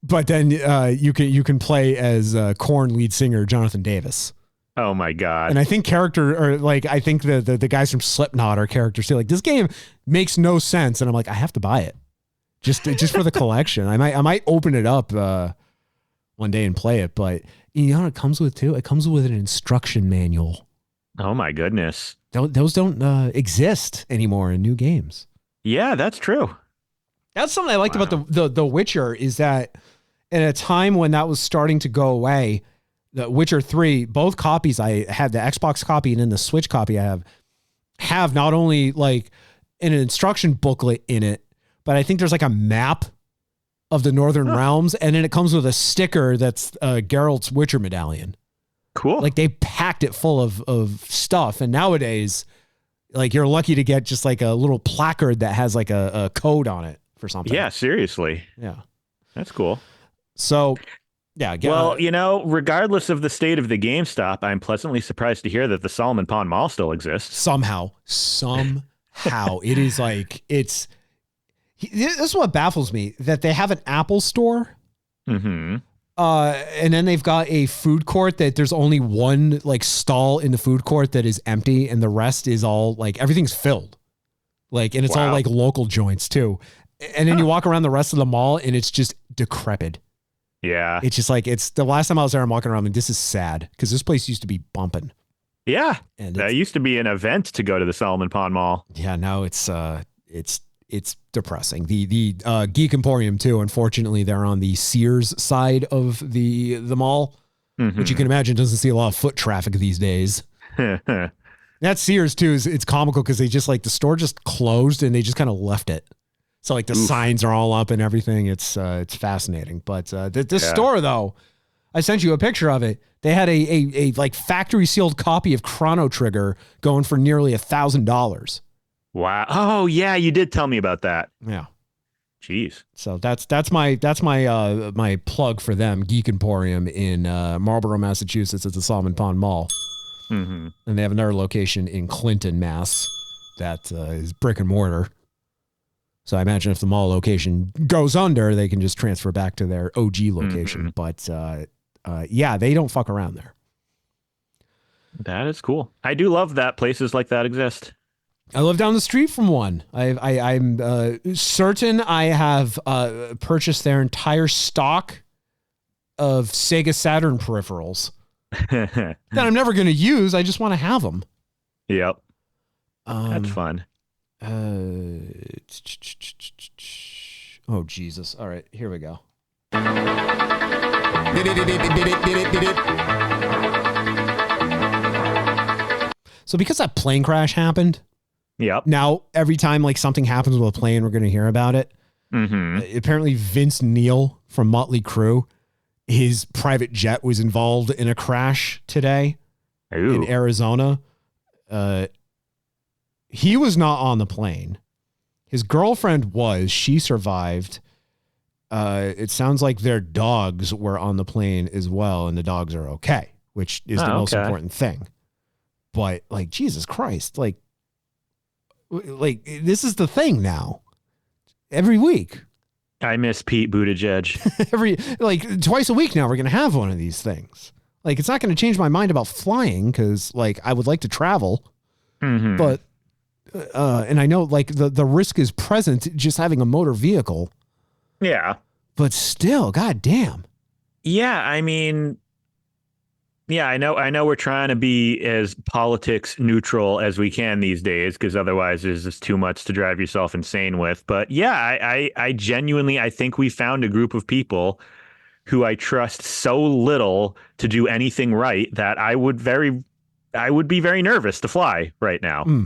Speaker 8: but then you can play as Korn lead singer Jonathan Davis.
Speaker 7: Oh my God.
Speaker 8: And I think I think the guys from Slipknot are characters too. Like this game makes no sense. And I'm like, I have to buy it. Just for the collection. I might open it up one one day and play it. But you know what it comes with too? It comes with an instruction manual.
Speaker 7: Oh my goodness.
Speaker 8: Those don't exist anymore in new games.
Speaker 7: Yeah, that's true.
Speaker 8: That's something I liked about the Witcher is that at a time when that was starting to go away, the Witcher 3, both copies I had, the Xbox copy and then the Switch copy I have not only like an instruction booklet in it, but I think there's like a map of the Northern Realms, and then it comes with a sticker that's Geralt's Witcher medallion.
Speaker 7: Cool.
Speaker 8: Like they packed it full of stuff, and nowadays, like you're lucky to get just like a little placard that has like a code on it for something.
Speaker 7: Yeah, seriously.
Speaker 8: Yeah.
Speaker 7: That's cool.
Speaker 8: So, yeah.
Speaker 7: Well, you know, regardless of the state of the GameStop, I'm pleasantly surprised to hear that the Solomon Pond Mall still exists.
Speaker 8: Somehow. It is like, this is what baffles me, that they have an Apple store.
Speaker 7: Mm-hmm.
Speaker 8: And then they've got a food court that there's only one like stall in the food court that is empty, and the rest is all like everything's filled. Like, and it's all like local joints too. And then you walk around the rest of the mall and it's just decrepit.
Speaker 7: Yeah.
Speaker 8: It's just like, it's the last time I was there, I'm walking around and this is sad because this place used to be bumping.
Speaker 7: Yeah.
Speaker 8: And
Speaker 7: that used to be an event to go to the Solomon Pond Mall.
Speaker 8: Yeah. Now it's depressing. The Geek Emporium too. Unfortunately, they're on the Sears side of the mall, which you can imagine doesn't see a lot of foot traffic these days. That Sears too it's comical because they just like the store just closed and they just kind of left it. So like the signs are all up and everything. It's fascinating. But this store though, I sent you a picture of it. They had a like factory sealed copy of Chrono Trigger going for nearly $1,000.
Speaker 7: Wow. Oh yeah, you did tell me about that.
Speaker 8: Yeah.
Speaker 7: Jeez.
Speaker 8: So that's my plug for them, Geek Emporium in Marlborough, Massachusetts at the Solomon Pond Mall.
Speaker 7: Mm-hmm.
Speaker 8: And they have another location in Clinton, Mass. That is brick and mortar. So I imagine if the mall location goes under, they can just transfer back to their OG location. But yeah, they don't fuck around there.
Speaker 7: That is cool. I do love that places like that exist.
Speaker 8: I live down the street from one. I'm certain I have purchased their entire stock of Sega Saturn peripherals that I'm never going to use. I just want to have them.
Speaker 7: Yep. That's fun.
Speaker 8: Oh, Jesus. All right, here we go. So because that plane crash happened,
Speaker 7: yep.
Speaker 8: Now every time like something happens with a plane, we're going to hear about it.
Speaker 7: Mm-hmm.
Speaker 8: Apparently Vince Neil from Motley Crue, his private jet was involved in a crash today in Arizona. He was not on the plane. His girlfriend was. She survived. It sounds like their dogs were on the plane as well, and the dogs are okay, which is the most important thing. But like, Jesus Christ, like this is the thing now. Every week.
Speaker 7: I miss Pete Buttigieg.
Speaker 8: Twice a week now, we're going to have one of these things. Like, it's not going to change my mind about flying because like I would like to travel, but and I know like the risk is present just having a motor vehicle.
Speaker 7: Yeah.
Speaker 8: But still, goddamn.
Speaker 7: Yeah. I mean, yeah, I know we're trying to be as politics neutral as we can these days because otherwise there's just too much to drive yourself insane with. But yeah, I genuinely, I think we found a group of people who I trust so little to do anything right that I would be very nervous to fly right now.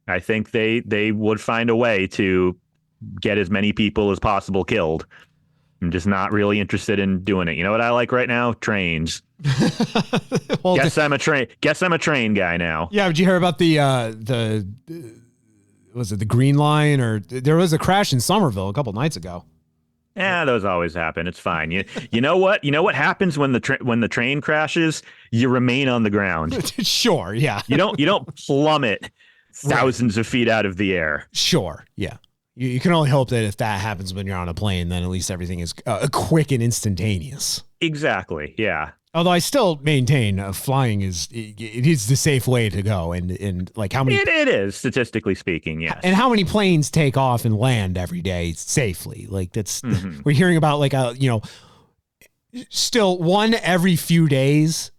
Speaker 7: I think they would find a way to get as many people as possible killed. I'm just not really interested in doing it. You know what I like right now? Trains.
Speaker 8: Well,
Speaker 7: Guess I'm a train guy now.
Speaker 8: Yeah, did you hear about the was it the Green Line, or there was a crash in Somerville a couple nights ago?
Speaker 7: Yeah, those always happen. It's fine. You know what? You know what happens when the train crashes? You remain on the ground.
Speaker 8: Sure, yeah.
Speaker 7: You don't plummet thousands of feet out of the air.
Speaker 8: Sure, yeah. You can only hope that if that happens when you're on a plane, then at least everything is quick and instantaneous.
Speaker 7: Exactly. Yeah.
Speaker 8: Although I still maintain flying is the safe way to go, and like how many
Speaker 7: it is statistically speaking, yes.
Speaker 8: And how many planes take off and land every day safely? Like that's we're hearing about like still one every few days.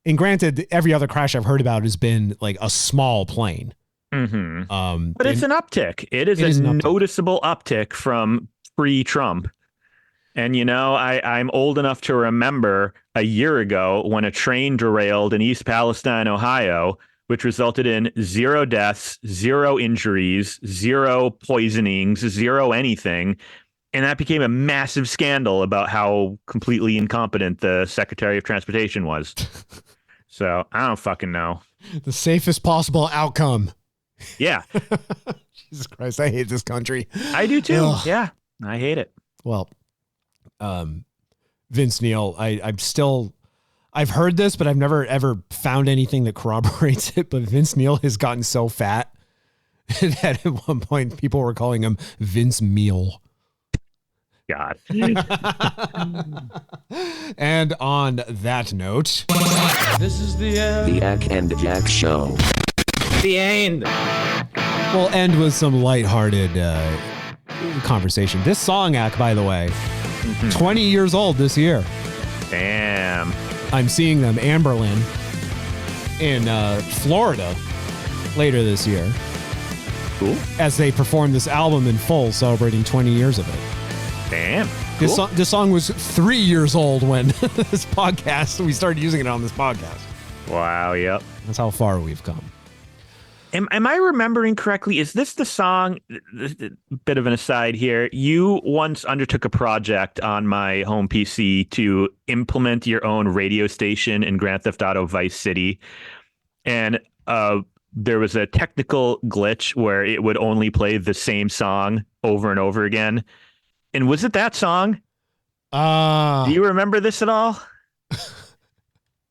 Speaker 8: And granted, every other crash I've heard about has been like a small plane.
Speaker 7: Mm-hmm. But it's an uptick. It is a noticeable uptick from pre-Trump. And, you know, I'm old enough to remember a year ago when a train derailed in East Palestine, Ohio, which resulted in 0 deaths, 0 injuries, 0 poisonings, 0 anything. And that became a massive scandal about how completely incompetent the Secretary of Transportation was. So I don't fucking know.
Speaker 8: The safest possible outcome.
Speaker 7: Yeah.
Speaker 8: Jesus Christ, I hate this country.
Speaker 7: I do too.
Speaker 8: Ugh.
Speaker 7: Yeah, I hate it.
Speaker 8: Well, Vince Neil, I've heard this, but I've never ever found anything that corroborates it. But Vince Neil has gotten so fat that at one point people were calling him Vince Meal.
Speaker 7: God.
Speaker 8: And on that note,
Speaker 12: this is the end.
Speaker 5: The Acc and Jack Show.
Speaker 12: The end.
Speaker 8: We'll end with some lighthearted conversation. This song, Acc, by the way, 20 years old this year.
Speaker 7: Damn.
Speaker 8: I'm seeing them, Amberlin, in Florida later this year.
Speaker 7: Cool.
Speaker 8: As they perform this album in full, celebrating 20 years of it.
Speaker 7: Damn.
Speaker 8: Cool. This song was 3 years old when we started using it on this podcast.
Speaker 7: Wow, yep.
Speaker 8: That's how far we've come.
Speaker 7: Am I remembering correctly? Is this the song? Bit of an aside here. You once undertook a project on my home PC to implement your own radio station in Grand Theft Auto Vice City. And there was a technical glitch where it would only play the same song over and over again. And was it that song? Do you remember this at all?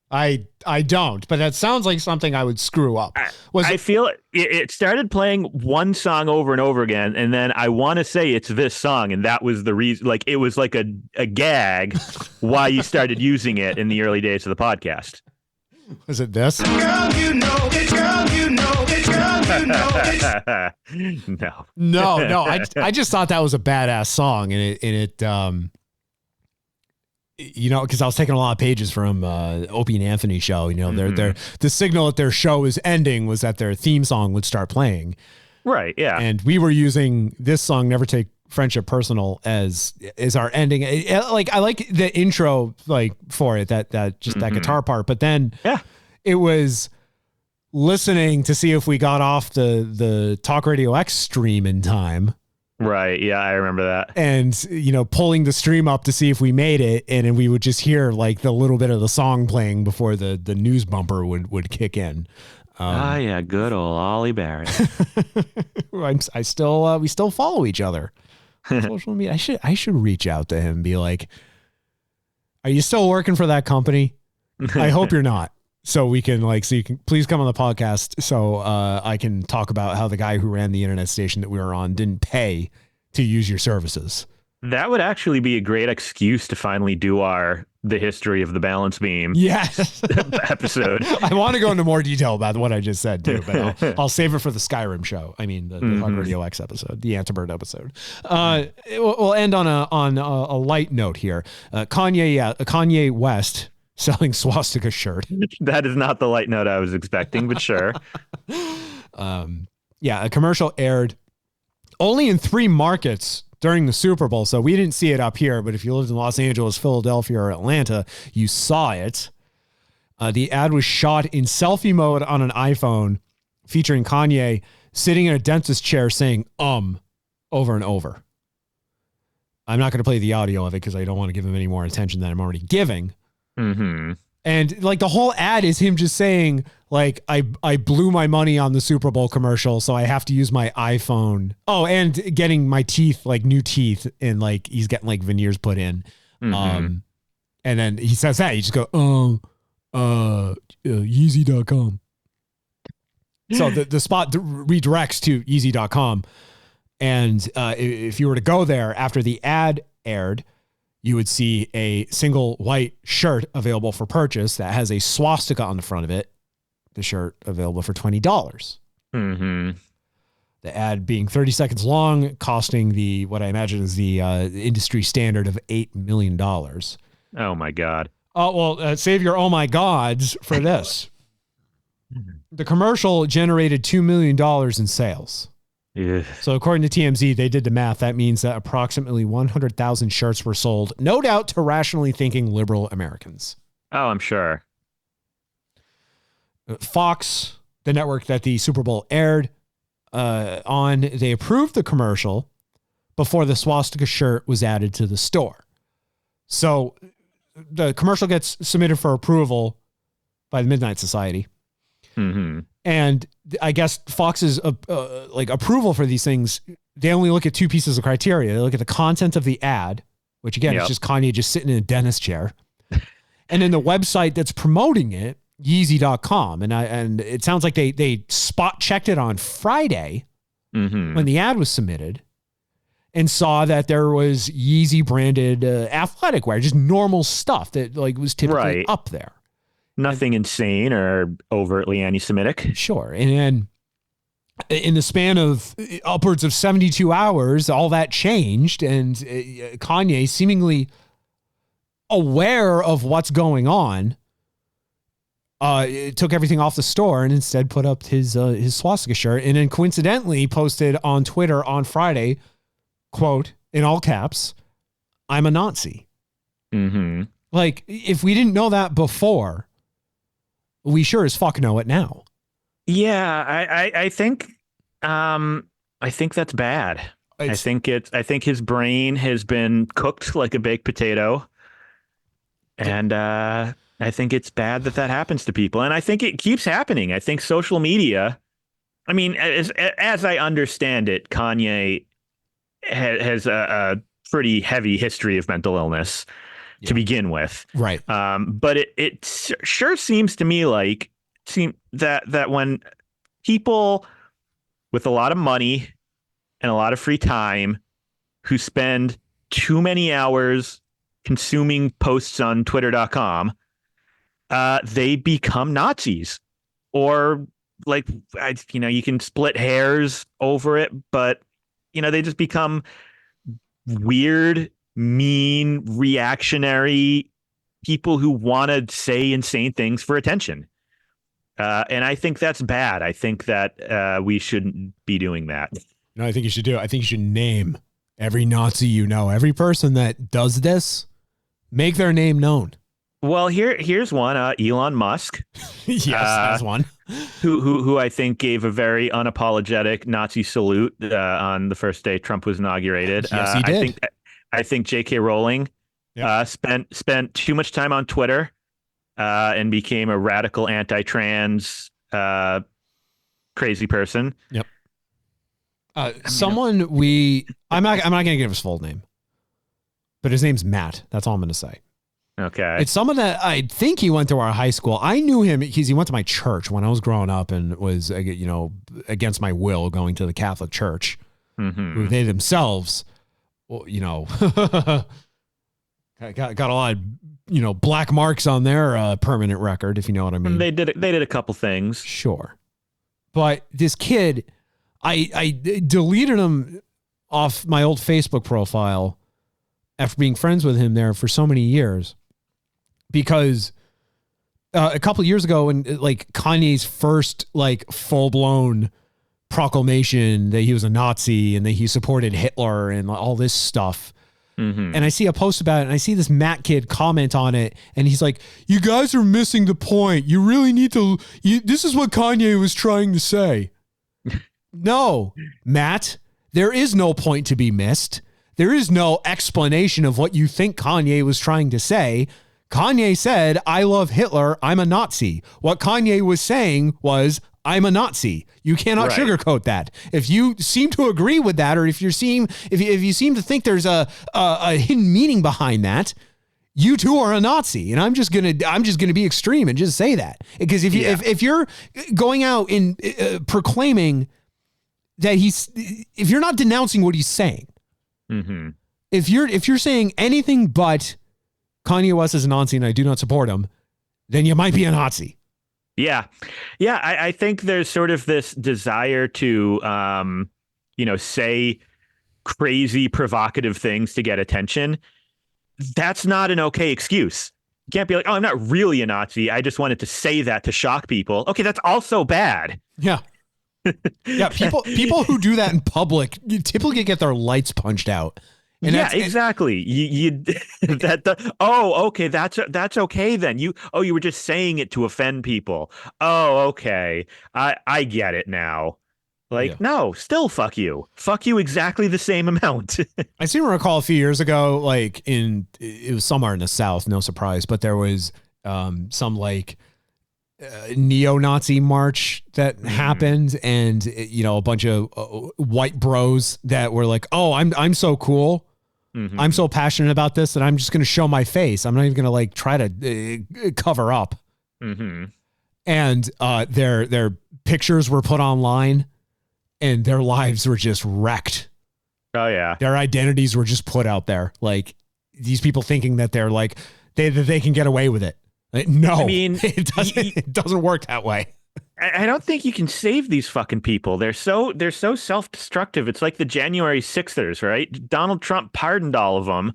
Speaker 8: I don't, but that sounds like something I would screw up.
Speaker 7: I feel it started playing one song over and over again, and then I want to say it's this song, and that was the reason. Like, it was like a gag why you started using it in the early days of the podcast.
Speaker 8: Was it this?
Speaker 18: Girl, you know it. Girl, you know it. Girl, you know it.
Speaker 8: No. I just thought that was a badass song, and it you know, because I was taking a lot of pages from Opie and Anthony show. You know, the signal that their show is ending was that their theme song would start playing.
Speaker 7: Right. Yeah.
Speaker 8: And we were using this song, "Never Take Friendship Personal," as our ending. I like the intro, like, for it, that guitar part, but then it was listening to see if we got off the Talk Radio X stream in time.
Speaker 7: Right. Yeah, I remember that.
Speaker 8: And, you know, pulling the stream up to see if we made it, and then we would just hear like the little bit of the song playing before the news bumper would kick in.
Speaker 7: Yeah, good old Ollie Barrett.
Speaker 8: we still follow each other. Social media. I should reach out to him and be like, "Are you still working for that company? I hope you're not." So you can please come on the podcast so I can talk about how the guy who ran the internet station that we were on didn't pay to use your services.
Speaker 7: That would actually be a great excuse to finally do the history of the balance beam episode.
Speaker 8: I want to go into more detail about what I just said too, but I'll save it for the Skyrim show. I mean, the Talk Radio X episode, the Antibird episode. We'll end on a light note here. Kanye West selling swastika shirt.
Speaker 7: That is not the light note I was expecting, but sure.
Speaker 8: A commercial aired only in 3 markets during the Super Bowl. So we didn't see it up here, but if you lived in Los Angeles, Philadelphia, or Atlanta, you saw it. The ad was shot in selfie mode on an iPhone, featuring Kanye sitting in a dentist chair saying over and over. I'm not going to play the audio of it because I don't want to give him any more attention than I'm already giving.
Speaker 7: Mm-hmm.
Speaker 8: And like the whole ad is him just saying, like, I blew my money on the Super Bowl commercial, so I have to use my iPhone. Oh, and getting my teeth, like new teeth, and like he's getting like veneers put in. And then he says that, you just go, Yeezy.com. So the spot redirects to Yeezy.com. And if you were to go there after the ad aired, you would see a single white shirt available for purchase that has a swastika on the front of it. The shirt available for $20.
Speaker 7: Mm-hmm.
Speaker 8: The ad being 30 seconds long, costing what I imagine is the industry standard of $8 million.
Speaker 7: Oh my God.
Speaker 8: Oh, well, save your oh my gods for this. The commercial generated $2 million in sales.
Speaker 7: Yeah.
Speaker 8: So according to TMZ, they did the math. That means that approximately 100,000 shirts were sold, no doubt to rationally thinking liberal Americans.
Speaker 7: Oh, I'm sure.
Speaker 8: Fox, the network that the Super Bowl aired on, they approved the commercial before the swastika shirt was added to the store. So the commercial gets submitted for approval by the Midnight Society.
Speaker 7: Mm-hmm.
Speaker 8: And I guess Fox's approval for these things, they only look at two pieces of criteria. They look at the content of the ad, which again is just Kanye just sitting in a dentist chair, and then the website that's promoting it, Yeezy.com. And it sounds like they spot checked it on Friday when the ad was submitted, and saw that there was Yeezy branded athletic wear, just normal stuff that was typically up there.
Speaker 7: Nothing insane or overtly anti-Semitic.
Speaker 8: Sure. And then in the span of upwards of 72 hours, all that changed. And Kanye, seemingly aware of what's going on, took everything off the store and instead put up his swastika shirt. And then coincidentally posted on Twitter on Friday, quote, in all caps, "I'm a Nazi."
Speaker 7: Mm-hmm.
Speaker 8: Like, if we didn't know that before, we sure as fuck know it now.
Speaker 7: Yeah, I think that's bad. I think his brain has been cooked like a baked potato, and I think it's bad that happens to people, and I think it keeps happening. I think social media. I mean, as I understand it, Kanye has a pretty heavy history of mental illness. To begin with.
Speaker 8: Right.
Speaker 7: But it sure seems to me like that when people with a lot of money and a lot of free time who spend too many hours consuming posts on twitter.com, they become Nazis. Or you can split hairs over it, but they just become weird, mean, reactionary people who want to say insane things for attention. And I think that's bad. I think that we shouldn't be doing that.
Speaker 8: No, I think you should do it. I think you should name every Nazi you know. Every person that does this, make their name known.
Speaker 7: Well, here's one. Elon Musk.
Speaker 8: Yes, that's one.
Speaker 7: Who I think gave a very unapologetic Nazi salute on the first day Trump was inaugurated.
Speaker 8: Yes, he did.
Speaker 7: I think J.K. Rowling spent too much time on Twitter and became a radical anti-trans crazy person.
Speaker 8: Yep. I'm not going to give his full name, but his name's Matt. That's all I'm going to say.
Speaker 7: Okay.
Speaker 8: It's someone that I think he went to our high school. I knew him because he went to my church when I was growing up and was, against my will going to the Catholic Church, who they themselves, got a lot of, black marks on their permanent record, if you know what I mean.
Speaker 7: They did a couple things.
Speaker 8: Sure. But this kid, I deleted him off my old Facebook profile after being friends with him there for so many years. Because a couple of years ago, when Kanye's first full-blown proclamation that he was a Nazi and that he supported Hitler and all this stuff, and I see a post about it, and I see this Matt kid comment on it, and he's like, "You guys are missing the point. You really need to. This is what Kanye was trying to say." No, Matt, there is no point to be missed. There is no explanation of what you think Kanye was trying to say. Kanye said, "I love Hitler. I'm a Nazi." What Kanye was saying was, "I'm a Nazi." You cannot sugarcoat that. If you seem to agree with that, or if you seem to think there's a hidden meaning behind that, you too are a Nazi. And I'm just gonna be extreme and just say that, because if you're going out and proclaiming that if you're not denouncing what he's saying.
Speaker 7: Mm-hmm.
Speaker 8: If you're saying anything but Kanye West is a Nazi and I do not support him, then you might be a Nazi.
Speaker 7: Yeah. I think there's sort of this desire to, say crazy, provocative things to get attention. that's not an okay excuse. You can't be like, oh, I'm not really a Nazi. I just wanted to say that to shock people. Okay, that's also bad.
Speaker 8: Yeah. Yeah, people who do that in public typically get their lights punched out. And
Speaker 7: yeah, exactly. Okay, that's okay then. You were just saying it to offend people. Oh, okay. I get it now. Like, no, still fuck you. Fuck you exactly the same amount.
Speaker 8: I seem to recall a few years ago, like it was somewhere in the South, no surprise, but there was some like neo-Nazi march that happened, and a bunch of white bros that were like, "Oh, I'm so cool, I'm so passionate about this that I'm just going to show my face. I'm not even going to like try to cover up." And their pictures were put online, and their lives were just wrecked.
Speaker 7: Oh yeah,
Speaker 8: their identities were just put out there. Like these people thinking that they're like they can get away with it. No, I mean, it doesn't work that way.
Speaker 7: I don't think you can save these fucking people. They're so self-destructive. It's like the January 6thers, right? Donald Trump pardoned all of them.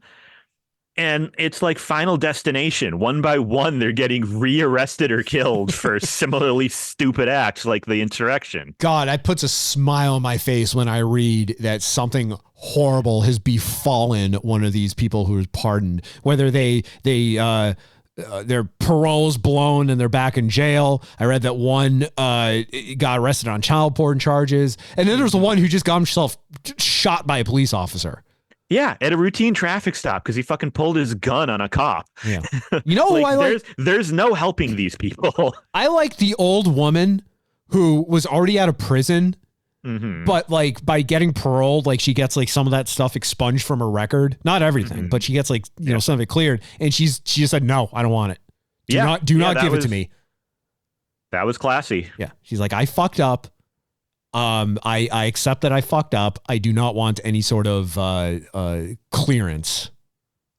Speaker 7: And it's like Final Destination. One by one, they're getting rearrested or killed for similarly stupid acts like the insurrection.
Speaker 8: God, that puts a smile on my face when I read that something horrible has befallen one of these people who was pardoned. Whether their parole's blown and they're back in jail. I read that one got arrested on child porn charges. And then there's the one who just got himself shot by a police officer.
Speaker 7: Yeah, at a routine traffic stop because he fucking pulled his gun on a cop.
Speaker 8: Yeah. You know who I like?
Speaker 7: There's no helping these people.
Speaker 8: I like the old woman who was already out of prison, but like by getting paroled, like she gets like some of that stuff expunged from her record. Not everything, but she gets like, some of it cleared. And she just said, no, I don't want it. Do not give it to me.
Speaker 7: That was classy.
Speaker 8: Yeah. She's like, I fucked up. I accept that I fucked up. I do not want any sort of clearance.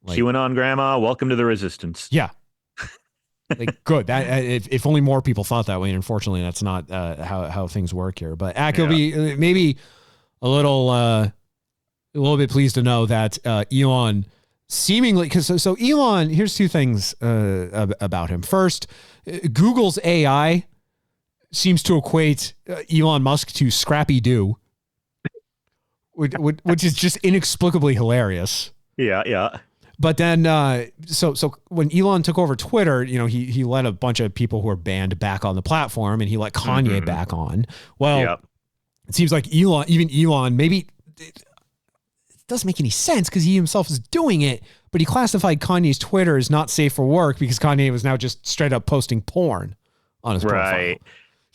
Speaker 7: Like, QAnon grandma, welcome to the resistance.
Speaker 8: Yeah. Like, good. That if only more people thought that way. And unfortunately, that's not how things work here. But Acc will be maybe a little bit pleased to know that Elon seemingly, because so Elon, here's two things about him. First, Google's AI seems to equate Elon Musk to Scrappy Doo, which is just inexplicably hilarious.
Speaker 7: Yeah.
Speaker 8: But then, so when Elon took over Twitter, he let a bunch of people who were banned back on the platform, and he let Kanye back on. Well, it seems like Elon, maybe it doesn't make any sense because he himself is doing it, but he classified Kanye's Twitter as not safe for work because Kanye was now just straight up posting porn on his profile.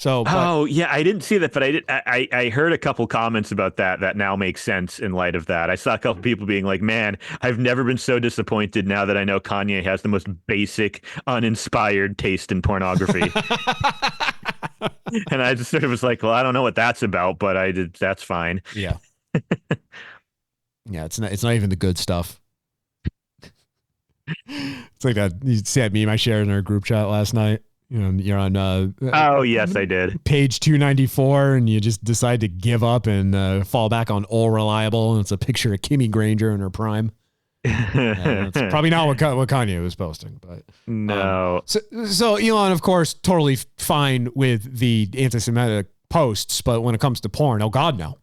Speaker 8: So,
Speaker 7: I didn't see that, but I heard a couple comments about that now makes sense in light of that. I saw a couple people being like, man, I've never been so disappointed now that I know Kanye has the most basic, uninspired taste in pornography. And I just sort of was like, well, I don't know what that's about, but that's fine.
Speaker 8: Yeah. Yeah, it's not even the good stuff. It's like that. You see that meme I shared in our group chat last night. You're on.
Speaker 7: Oh yes, I did.
Speaker 8: Page 294, and you just decide to give up and fall back on All Reliable, and it's a picture of Kimmy Granger in her prime. That's probably not what Kanye was posting, but
Speaker 7: no.
Speaker 8: So Elon, of course, totally fine with the anti-Semitic posts, but when it comes to porn, oh God, no.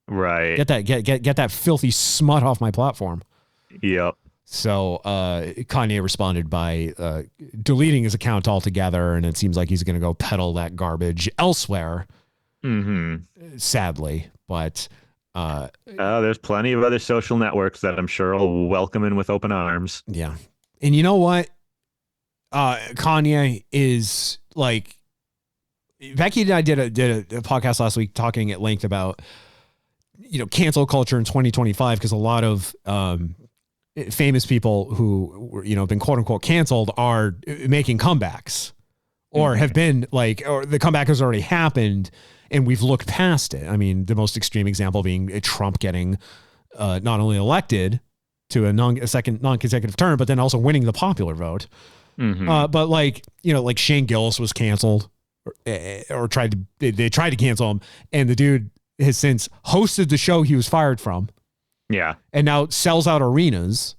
Speaker 7: Right.
Speaker 8: Get that filthy smut off my platform.
Speaker 7: Yep.
Speaker 8: So Kanye responded by deleting his account altogether, and it seems like he's going to go peddle that garbage elsewhere. Sadly, but
Speaker 7: there's plenty of other social networks that I'm sure will welcome him with open arms.
Speaker 8: Yeah, and you know what? Kanye is like, Becky and I did a podcast last week talking at length about cancel culture in 2025 because a lot of famous people who were, been quote unquote canceled are making comebacks or have been or the comeback has already happened and we've looked past it. I mean, the most extreme example being Trump getting not only elected to a second non-consecutive term, but then also winning the popular vote. But like Shane Gillis was canceled or they tried to cancel him. And the dude has since hosted the show he was fired from.
Speaker 7: Yeah.
Speaker 8: And now sells out arenas.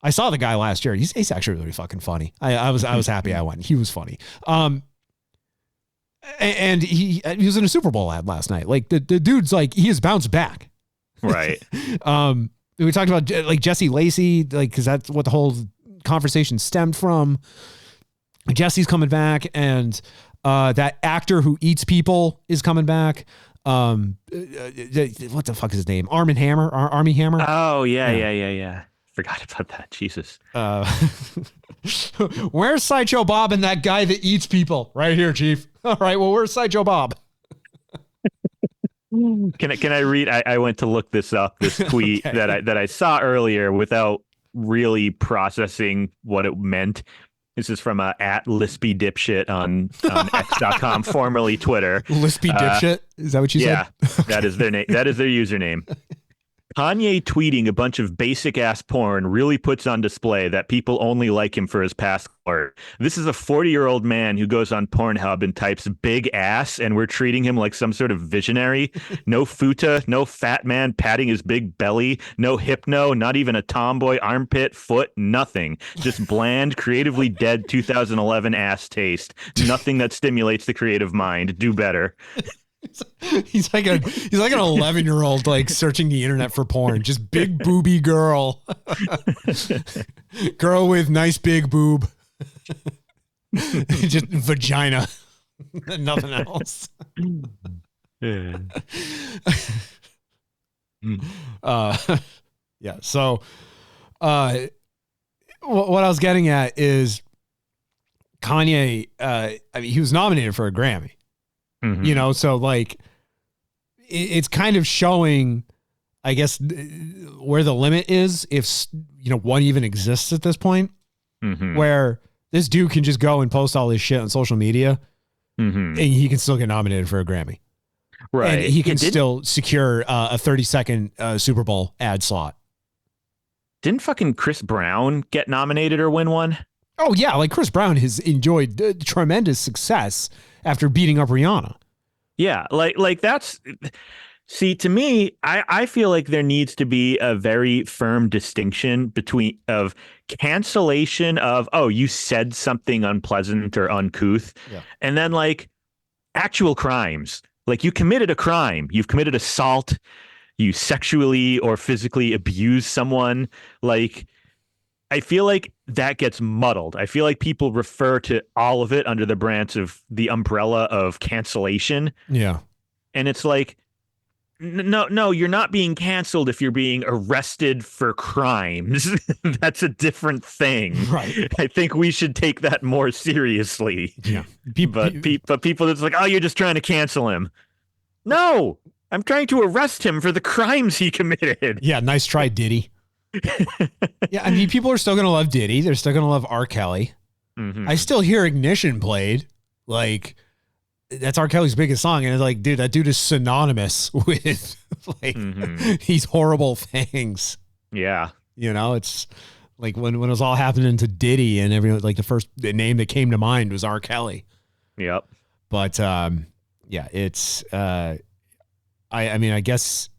Speaker 8: I saw the guy last year. He's actually really fucking funny. I was happy I went. He was funny. And he was in a Super Bowl ad last night. Like the dude's like, he has bounced back.
Speaker 7: Right.
Speaker 8: We talked about like Jesse Lacey, like, cause that's what the whole conversation stemmed from. Jesse's coming back, and that actor who eats people is coming back. What the fuck is his name? Armie Hammer.
Speaker 7: Oh yeah. Forgot about that. Jesus.
Speaker 8: Where's Sideshow Bob and that guy that eats people? Right here, Chief. All right. Well, where's Sideshow Bob?
Speaker 7: Can I read? I went to look this up. This tweet
Speaker 8: Okay.
Speaker 7: that I saw earlier without really processing what it meant. This is from at Lispy Dipshit on X.com, formerly Twitter.
Speaker 8: Lispy Dipshit? Is that what you said?
Speaker 7: Yeah, that is their name. That is their username. Kanye tweeting a bunch of basic ass porn really puts on display that people only like him for his past art. This is a 40-year-old man who goes on Pornhub and types big ass, and we're treating him like some sort of visionary. No futa, no fat man patting his big belly, no hypno, not even a tomboy armpit, foot, nothing. Just bland, creatively dead 2011 ass taste. Nothing that stimulates the creative mind. Do better.
Speaker 8: He's like an 11-year-old like searching the internet for porn. Just big booby girl. Girl with nice big boob. Just vagina. Nothing else.
Speaker 7: Yeah.
Speaker 8: Yeah. So what I was getting at is Kanye, I mean, he was nominated for a Grammy.
Speaker 7: Mm-hmm.
Speaker 8: You know, so like it's kind of showing, I guess, where the limit is, if, you know, one even exists at this point, where this dude can just go and post all this shit on social media and he can still get nominated for a Grammy.
Speaker 7: Right.
Speaker 8: And he can still secure a 30-second Super Bowl ad slot.
Speaker 7: Didn't fucking Chris Brown get nominated or win one?
Speaker 8: Oh, yeah. Like Chris Brown has enjoyed tremendous success after beating up Rihanna.
Speaker 7: Yeah. Like that's, see, to me, I feel like there needs to be a very firm distinction between of cancellation of, oh, you said something unpleasant or uncouth.
Speaker 8: Yeah.
Speaker 7: And then like actual crimes. Like you committed a crime. You've committed assault. You sexually or physically abuse someone. Like, I feel like that gets muddled. I feel like people refer to all of it under the branch of the umbrella of cancellation.
Speaker 8: Yeah.
Speaker 7: And it's like, no, you're not being canceled if you're being arrested for crimes. That's a different thing.
Speaker 8: Right.
Speaker 7: I think we should take that more seriously.
Speaker 8: Yeah.
Speaker 7: But people, it's like, oh, you're just trying to cancel him. No, I'm trying to arrest him for the crimes he committed.
Speaker 8: Yeah. Nice try, Diddy. Yeah, I mean, people are still going to love Diddy. They're still going to love R. Kelly. I still hear Ignition played. Like, that's R. Kelly's biggest song. And it's like, dude, that dude is synonymous with like these horrible things.
Speaker 7: Yeah.
Speaker 8: You know, it's like when it was all happening to Diddy and everyone, like the first name that came to mind was R. Kelly.
Speaker 7: Yep.
Speaker 8: But yeah, it's, I mean, I guess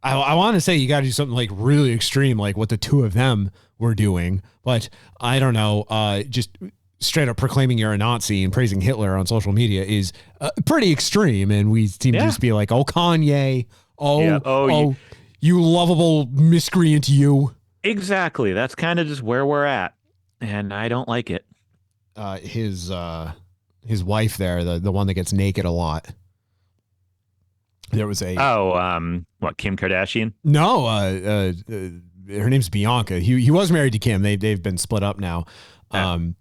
Speaker 8: I want to say you got to do something like really extreme, like what the two of them were doing. But I don't know. Just straight up proclaiming you're a Nazi and praising Hitler on social media is pretty extreme. And we seem to just be like, oh, Kanye. Oh, you lovable miscreant, you.
Speaker 7: Exactly. That's kind of just where we're at. And I don't like it.
Speaker 8: His wife there, the one that gets naked a lot. There was a
Speaker 7: Kim Kardashian?
Speaker 8: No, her name's Bianca. He was married to Kim. They've been split up now. No,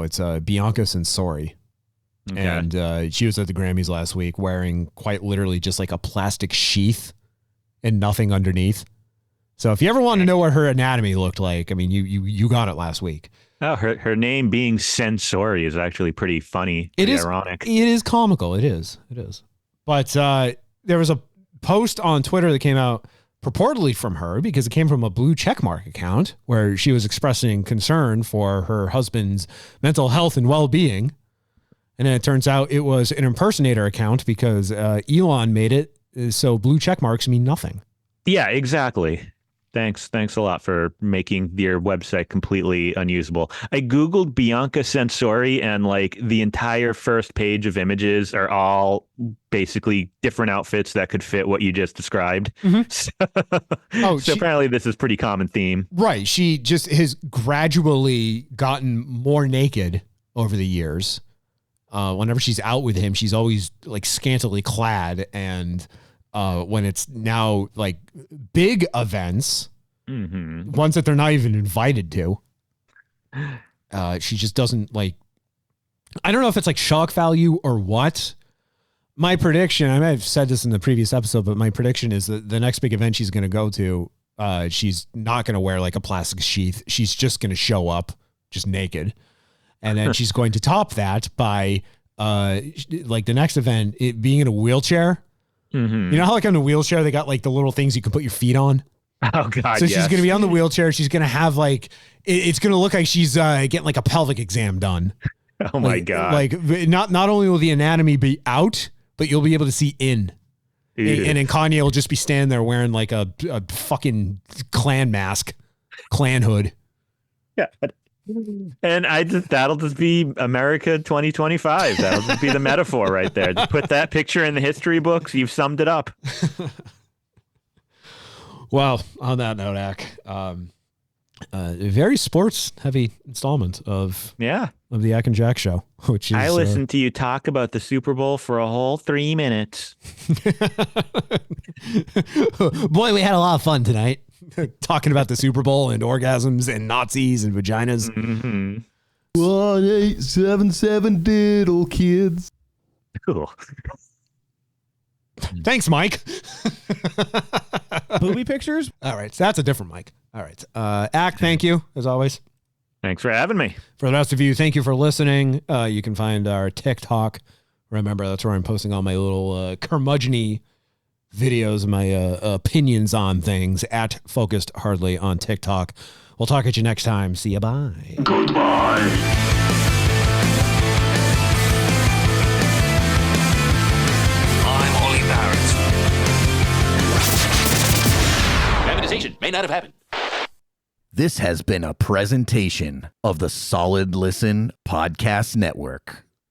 Speaker 8: it's Bianca Sensori. Okay. And she was at the Grammys last week wearing quite literally just like a plastic sheath and nothing underneath. So if you ever want to know what her anatomy looked like, I mean, you got it last week.
Speaker 7: Oh, her name being Sensori is actually pretty funny.
Speaker 8: It is
Speaker 7: ironic.
Speaker 8: It is comical. It is. But there was a post on Twitter that came out purportedly from her because it came from a blue checkmark account where she was expressing concern for her husband's mental health and well-being. And then it turns out it was an impersonator account because Elon made it so blue checkmarks mean nothing.
Speaker 7: Yeah, exactly. Thanks a lot for making your website completely unusable. I Googled Bianca Censori, and like the entire first page of images are all basically different outfits that could fit what you just described.
Speaker 8: Mm-hmm.
Speaker 7: So apparently this is pretty common theme.
Speaker 8: Right. She just has gradually gotten more naked over the years. Whenever she's out with him, she's always like scantily clad, and when it's now like big events, ones that they're not even invited to, she just doesn't like, I don't know if it's like shock value or what. My prediction, I might have said this in the previous episode, but my prediction is that the next big event she's going to go to, she's not going to wear like a plastic sheath. She's just going to show up just naked. And then she's going to top that by like the next event, it being in a wheelchair.
Speaker 7: Mm-hmm.
Speaker 8: You know how like on the wheelchair, they got like the little things you can put your feet on?
Speaker 7: Oh, God,
Speaker 8: so she's going to be on the wheelchair. She's going to have like, it's going to look like she's getting like a pelvic exam done.
Speaker 7: Oh, my God.
Speaker 8: Like not only will the anatomy be out, but you'll be able to see in. And then Kanye will just be standing there wearing like a fucking Klan mask, Klan hood.
Speaker 7: Yeah. And that'll just be America 2025. That'll just be the metaphor right there. Just put that picture in the history books. You've summed it up.
Speaker 8: Well, on that note, Acc, a very sports heavy installment of the Acc and Jack Show, which is
Speaker 7: I listened to you talk about the Super Bowl for a whole 3 minutes.
Speaker 8: Boy, we had a lot of fun tonight. Talking about the Super Bowl and orgasms and Nazis and vaginas.
Speaker 2: 1877 diddle kids.
Speaker 7: Cool.
Speaker 8: Thanks, Mike.
Speaker 3: Booby pictures?
Speaker 8: All right. So that's a different Mike. All right. Acc, thank you, as always.
Speaker 7: Thanks for having me.
Speaker 8: For the rest of you, thank you for listening. You can find our TikTok. Remember, that's where I'm posting all my little curmudgeon-y videos, my opinions on things at Focused Hardly on TikTok. We'll talk at you next time. See ya. Bye.
Speaker 18: Goodbye.
Speaker 22: Amortization may not have happened.
Speaker 23: This has been a presentation of the Solid Listen Podcast Network.